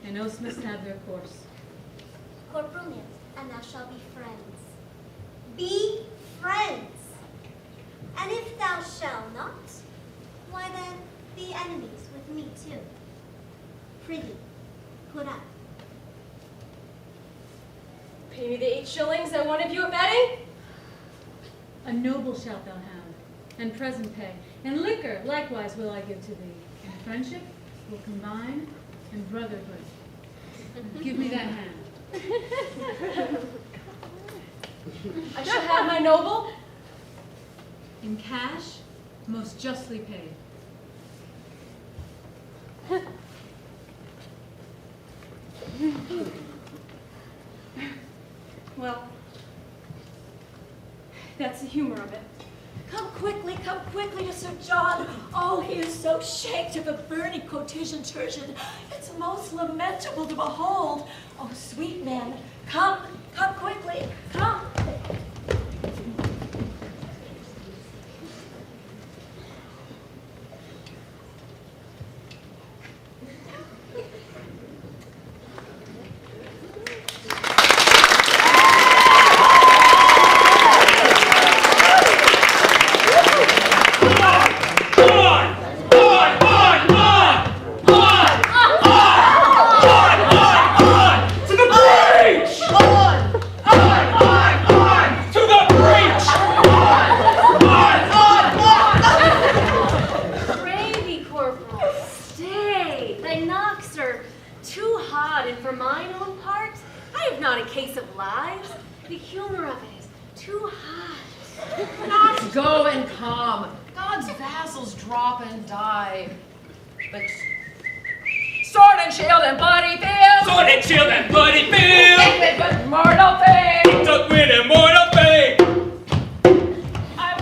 and oaths must have their course. Corporal Nim, and thou shalt be friends. Be friends. And if thou shalt not, why then be enemies with me too. Prithee, put up. Pay me the 8 shillings I won of you at betting? A noble shalt thou have, and present pay, and liquor likewise will I give to thee. And friendship will combine, and brotherhood. Give me that hand. I shall have my noble. In cash, most justly paid. Well, that's the humor of it. Come quickly to Sir John. Oh, he is so shaken of a burning quotation turgid. It's most lamentable to behold. Oh, sweet man, come quickly, come. Go and come. God's vassals drop and die. But sword and shield and bloody field. Sword and shield and bloody field. Take with mortal fame. Took with immortal fame. I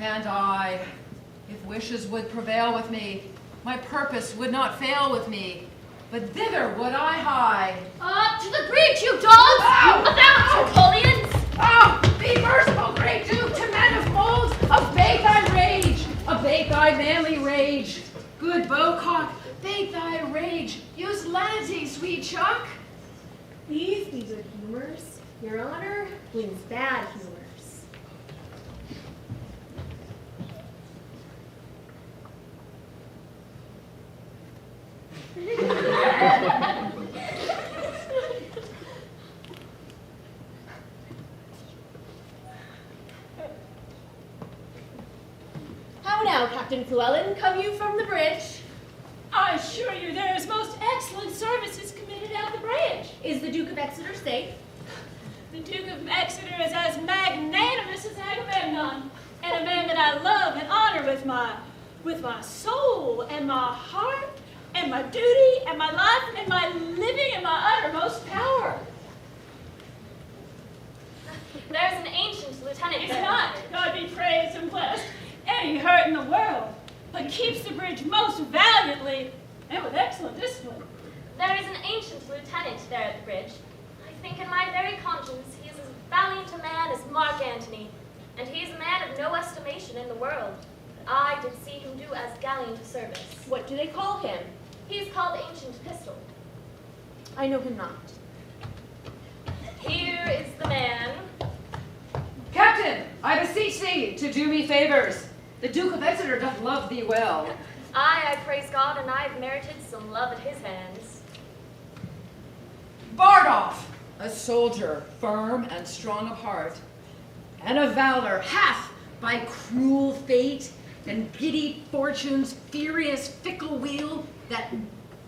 And I, if wishes would prevail with me, my purpose would not fail with me, but thither would I hie. Up to the breach, you dogs! About, Napoleons! Be merciful, great Duke, to men of mold, abate thy rage, abate thy manly rage. Good bowcock, bate thy rage, use lenity, sweet chuck. These be good humors. Your honor wins bad humors. How now, Captain Llewellyn? Come you from the bridge? I assure you there is most excellent services committed at the bridge. Is the Duke of Exeter safe? The Duke of Exeter is as magnanimous as Agamemnon, and a man that I love and honor with my soul and my heart and my duty and my life and my living and my uttermost power. There's an ancient lieutenant It's there. not, God be praised and blessed, any hurt in the world, but keeps the bridge most valiantly and with excellent discipline. There is an ancient lieutenant there at the bridge. I think in my very conscience he is as valiant a man as Mark Antony, and he is a man of no estimation in the world. But I did see him do as gallant a service. What do they call him? He is called Ancient Pistol. I know him not. Here is the man. Captain, I beseech thee to do me favors. The Duke of Exeter doth love thee well. I praise God, and I have merited some love at his hands. Bardolph, a soldier, firm and strong of heart, and of valor, hath by cruel fate and giddy fortune's furious fickle wheel that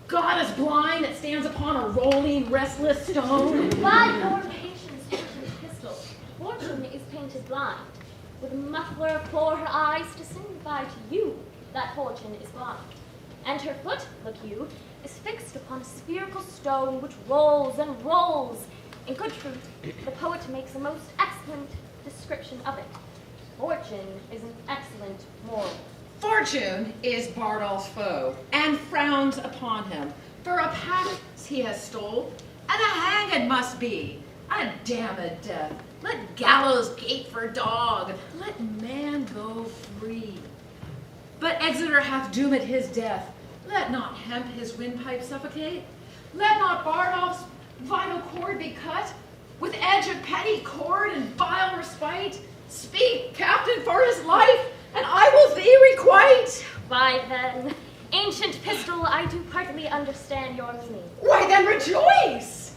God is blind that stands upon a rolling, restless stone. By your patience, Ancient Pistol, Fortune is painted blind, with a muffler for her eyes to signify to you that Fortune is blind. And her foot, look you, is fixed upon a spherical stone which rolls and rolls. In good truth, the poet makes a most excellent description of it. Fortune is an excellent moral. Fortune is Bardolph's foe, and frowns upon him. For a path he has stole, and a hanged must be. A damned death. Let gallows gate for dog. Let man go free. But Exeter hath doomed his death. Let not hemp his windpipe suffocate. Let not Bardolph's vital cord be cut. With edge of petty cord and vile respite. Speak, captain, for his life, and I will thee requite. Why then, Ancient Pistol, I do partly understand your meaning. Why then rejoice!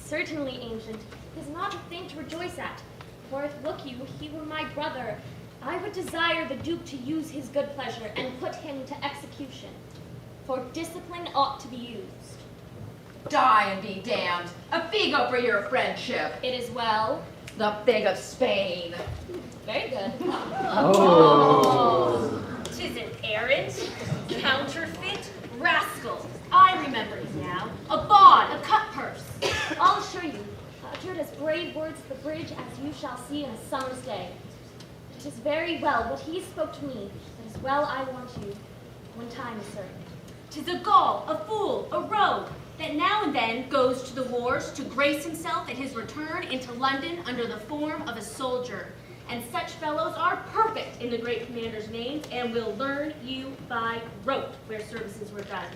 Certainly, Ancient, it is not a thing to rejoice at. For if, look you, he were my brother, I would desire the Duke to use his good pleasure and put him to execution. For discipline ought to be used. Die and be damned. A figo for your friendship. It is well. The fig of Spain. Very good. Oh. 'Tis an errant, counterfeit, rascal. I remember it now. A bawd, a cut purse. I'll assure you, uttered as brave words at the bridge as you shall see in a summer's day. It is very well what he spoke to me, that is well I want you, when time is certain. 'Tis a Gaul, a fool, a rogue, that now and then goes to the wars to grace himself at his return into London under the form of a soldier. And such fellows are perfect in the great commander's names and will learn you by rote where services were done.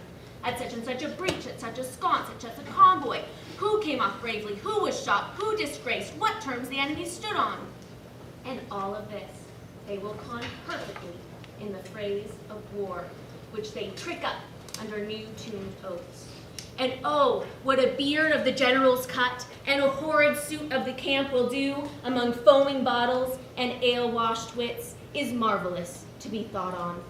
At such and such a breach, at such a sconce, at such a convoy, who came off bravely, who was shot, who disgraced, what terms the enemy stood on. And all of this they will con perfectly in the phrase of war, which they trick up under new tuned oaths. And oh, what a beard of the general's cut, and a horrid suit of the camp will do among foaming bottles and ale-washed wits is marvelous to be thought on.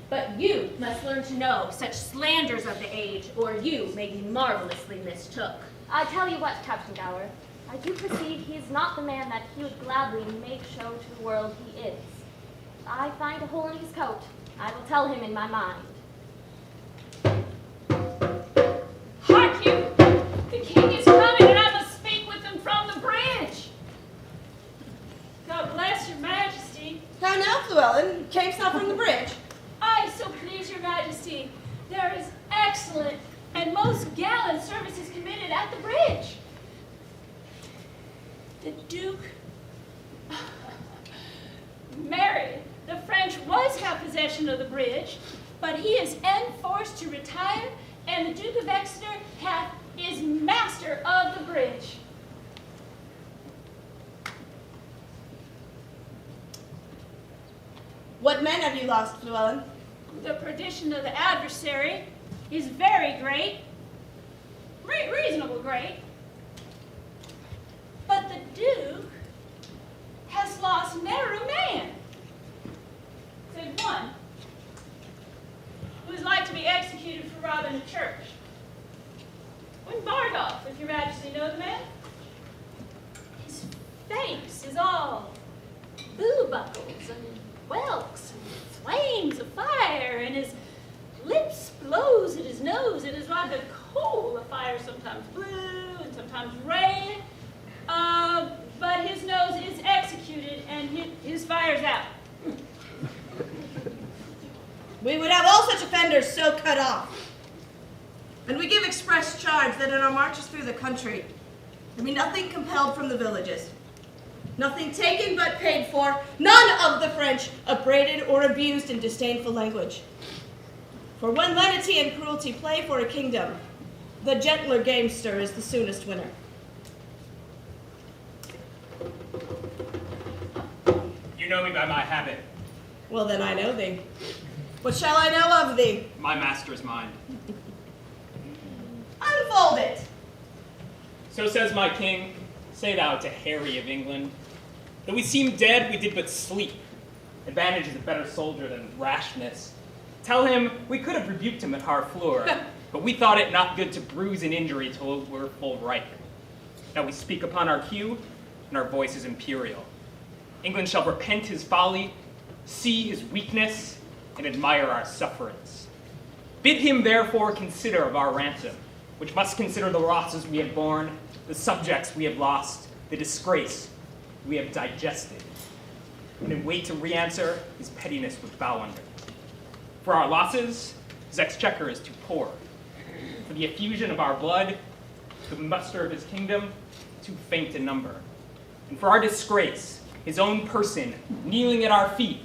But you must learn to know such slanders of the age, or you may be marvelously mistook. I tell you what, Captain Gower, I do perceive he is not the man that he would gladly make show to the world he is. If I find a hole in his coat, I will tell him in my mind. Hark you! The king is coming, and I must speak with him from the bridge. God bless your majesty. Majesty. How now, Llewellyn? Camest thou from the bridge? I so please your Majesty. There is excellent and most gallant services committed at the bridge. The Duke Mary, the French was have possession of the bridge, but he is enforced to retire, and the Duke of Exeter is master of the bridge. What men have you lost, Llewellyn? The perdition of the adversary is very great, reasonable great, but the Duke has lost ne'er a man, save one, who is like to be executed for robbing a church. When Bardolph, if your Majesty know the man, his face is all boo buckles and whelks and flames of fire, and his lips blows at his nose. It is like a coal of fire, sometimes blue and sometimes red. But his nose is executed and his fire's out. We would have all such offenders so cut off. And we give express charge that in our marches through the country, there be nothing compelled from the villages, nothing taken but paid for, none of the French upbraided or abused in disdainful language. For when lenity and cruelty play for a kingdom, the gentler gamester is the soonest winner. You know me by my habit. Well, then I know thee. What shall I know of thee? My master is mine. Unfold it. So says my king, say thou to Harry of England. Though we seem dead, we did but sleep. Advantage is a better soldier than rashness. Tell him we could have rebuked him at Harfleur, but we thought it not good to bruise an injury till we're full ripe. Now we speak upon our cue, and our voice is imperial. England shall repent his folly, see his weakness, and admire our sufferance. Bid him therefore consider of our ransom, which must consider the losses we have borne, the subjects we have lost, the disgrace we have digested. And in wait to re-answer, his pettiness would bow under. For our losses, his exchequer is too poor. For the effusion of our blood, the muster of his kingdom, too faint in number. And for our disgrace, his own person kneeling at our feet,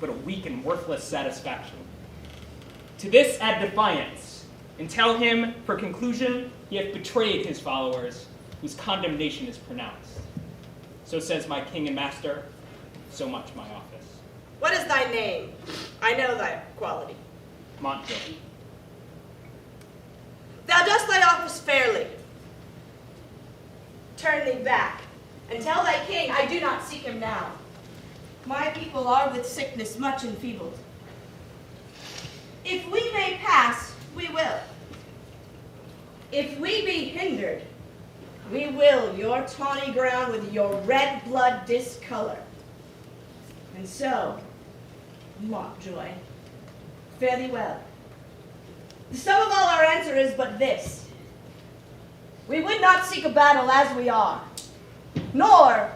but a weak and worthless satisfaction. To this add defiance, and tell him, for conclusion, he hath betrayed his followers, whose condemnation is pronounced. So says my king and master, so much my office. What is thy name? I know thy quality. Montjoy. Thou dost thy office fairly. Turn thee back, and tell thy king I do not seek him now. My people are with sickness much enfeebled. If we may pass, we will. If we be hindered, we will your tawny ground with your red blood discolor. And so, Montjoy, fare thee well. The sum of all our answer is but this. We would not seek a battle as we are, nor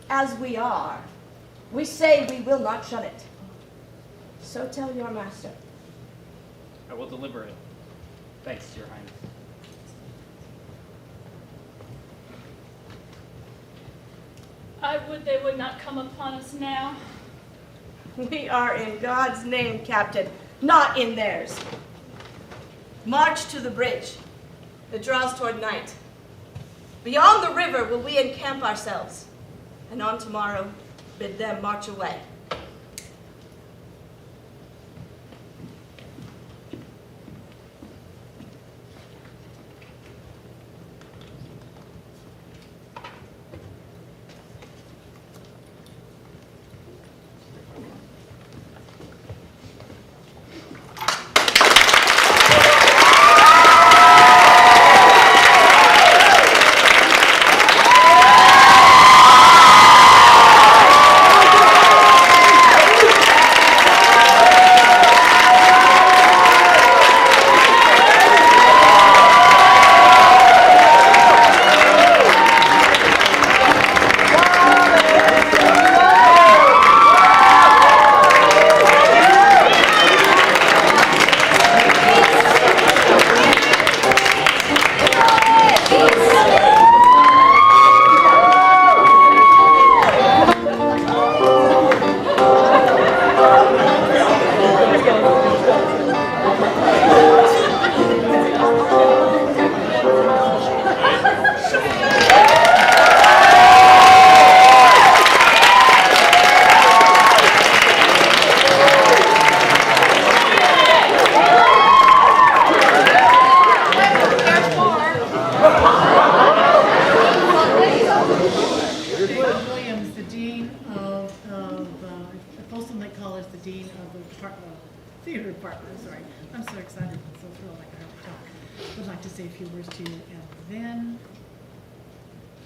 as we are. We say we will not shun it. So tell your master. I will deliver it. Thanks, Your Highness. I would they would not come upon us now. We are in God's name, Captain, not in theirs. March to the bridge. It draws toward night. Beyond the river will we encamp ourselves, and on tomorrow bid them march away. Dean of the Theater Department. Sorry, I'm so excited and so thrilled I can hardly talk. Would like to say a few words to you, and then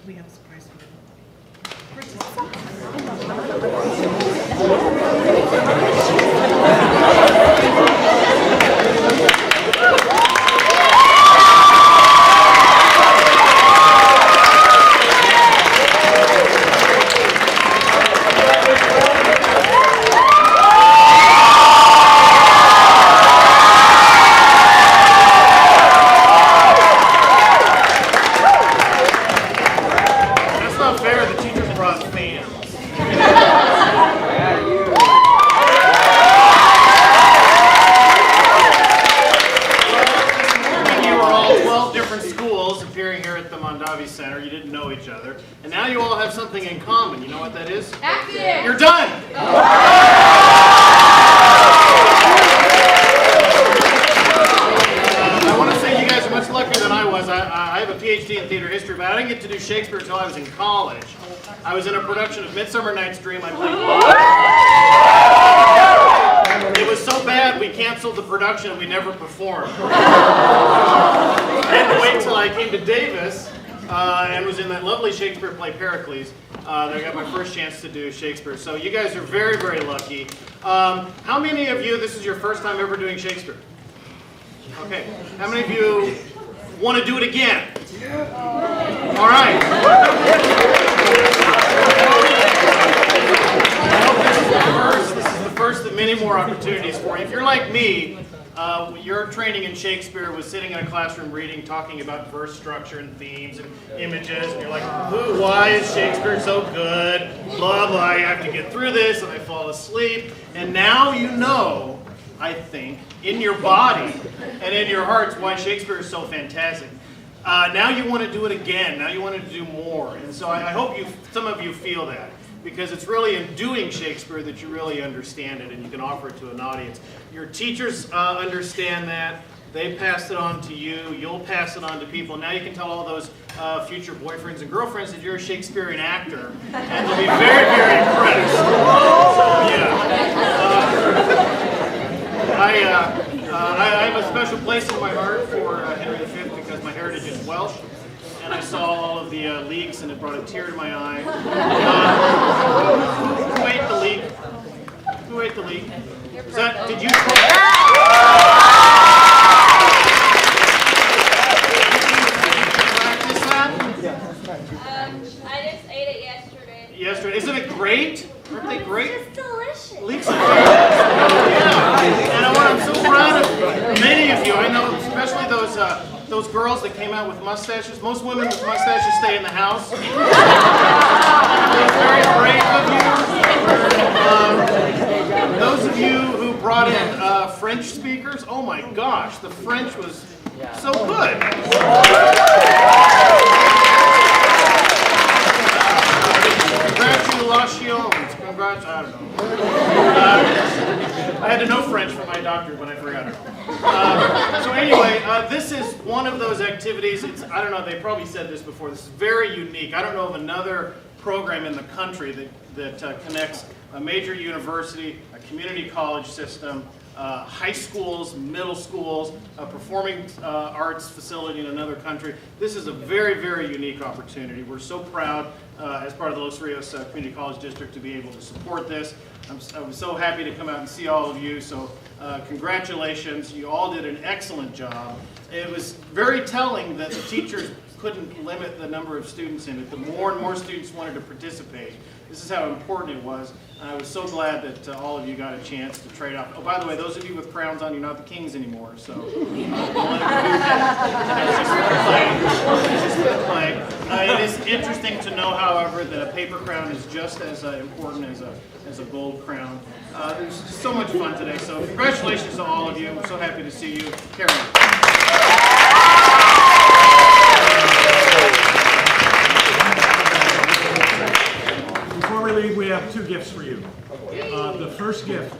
we have a surprise for you. Mondavi Center. You didn't know each other. And now you all have something in common. You know what that is? Acting! You're done! I want to say you guys are much luckier than I was. I have a PhD in theater history, but I didn't get to do Shakespeare until I was in college. I was in a production of Midsummer Night's Dream. I played It was so bad we canceled the production and we never performed. I had to wait till I came to Davis and was in that lovely Shakespeare play Pericles that I got my first chance to do Shakespeare. So you guys are very, very lucky. How many of you, this is your first time ever doing Shakespeare? Okay. How many of you want to do it again? All right. This is the first of many more opportunities for you. If you're like me, your training in Shakespeare was sitting in a classroom reading, talking about verse structure and themes and images, and you're like, why is Shakespeare so good? Blah, blah, I have to get through this, and I fall asleep. And now you know, I think, in your body and in your hearts why Shakespeare is so fantastic. Now you want to do it again. Now you want to do more. And so I hope some of you feel that, because it's really in doing Shakespeare that you really understand it and you can offer it to an audience. Your teachers understand that. They pass it on to you. You'll pass it on to people. Now you can tell all those future boyfriends and girlfriends that you're a Shakespearean actor, and they'll be very, very impressed. So, I have a special place in my heart for Henry V because my heritage is Welsh, and I saw all of the leaks and it brought a tear to my eye. Who ate the leek? Who ate the leek? Is that, did you practice that? I just ate it yesterday. Yesterday. Isn't it great? Aren't they great? It's delicious. Leeks are great. Yeah. And I'm so proud of many of you. I know, especially those girls that came out with mustaches. Most women with mustaches stay in the house. It's very brave of you. Those of you who brought in French speakers, oh my gosh, the French was so good. Congratulations. Congrats, I don't know. I had to know French for my doctor, but I forgot it. So anyway, this is one of those activities. I don't know, they probably said this before. This is very unique. I don't know of another program in the country that connects a major university, a community college system, high schools, middle schools, a performing arts facility in another country. This is a very, very unique opportunity. We're so proud as part of the Los Rios Community College District to be able to support this. I'm so happy to come out and see all of you, so congratulations. You all did an excellent job. It was very telling that the teachers couldn't limit the number of students in it. The more and more students wanted to participate. This is how important it was. I was so glad that all of you got a chance to trade off. Oh, by the way, those of you with crowns on, you're not the kings anymore, so it is interesting to know, however, that a paper crown is just as important as a gold crown. It was just so much fun today, so congratulations to all of you. We're so happy to see you. Carry on. Before we leave, we have two gifts for you. The first gift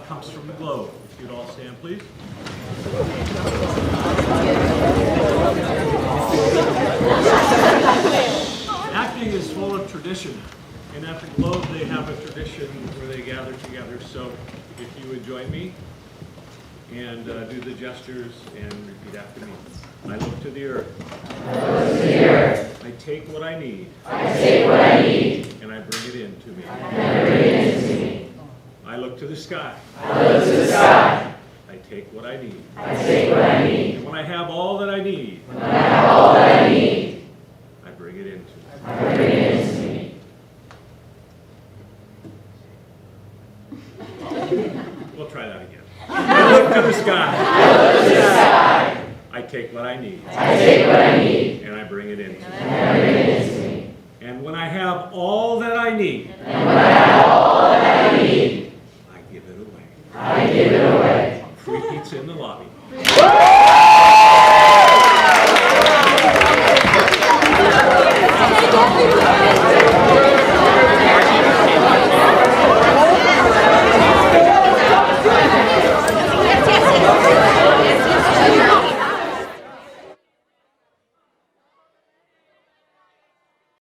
comes from the Globe. If you'd all stand, please. Acting is full of tradition, And at the Globe, they have a tradition where they gather together. So if you would join me and do the gestures and repeat after me. I look to the earth. I look to the earth. I take what I need. I take what I need. And I bring it into me. And I bring it into me. I look to the sky. I look to the sky. I take what I need. I take what I need. And when I have all that I need. When I have all that I need. I bring it into me. I bring it into me. We'll try that again. I look to the sky. I look to the sky. I take what I need. I take what I need. And I bring it into me. And I bring it into me. And when I have all that I need. And when I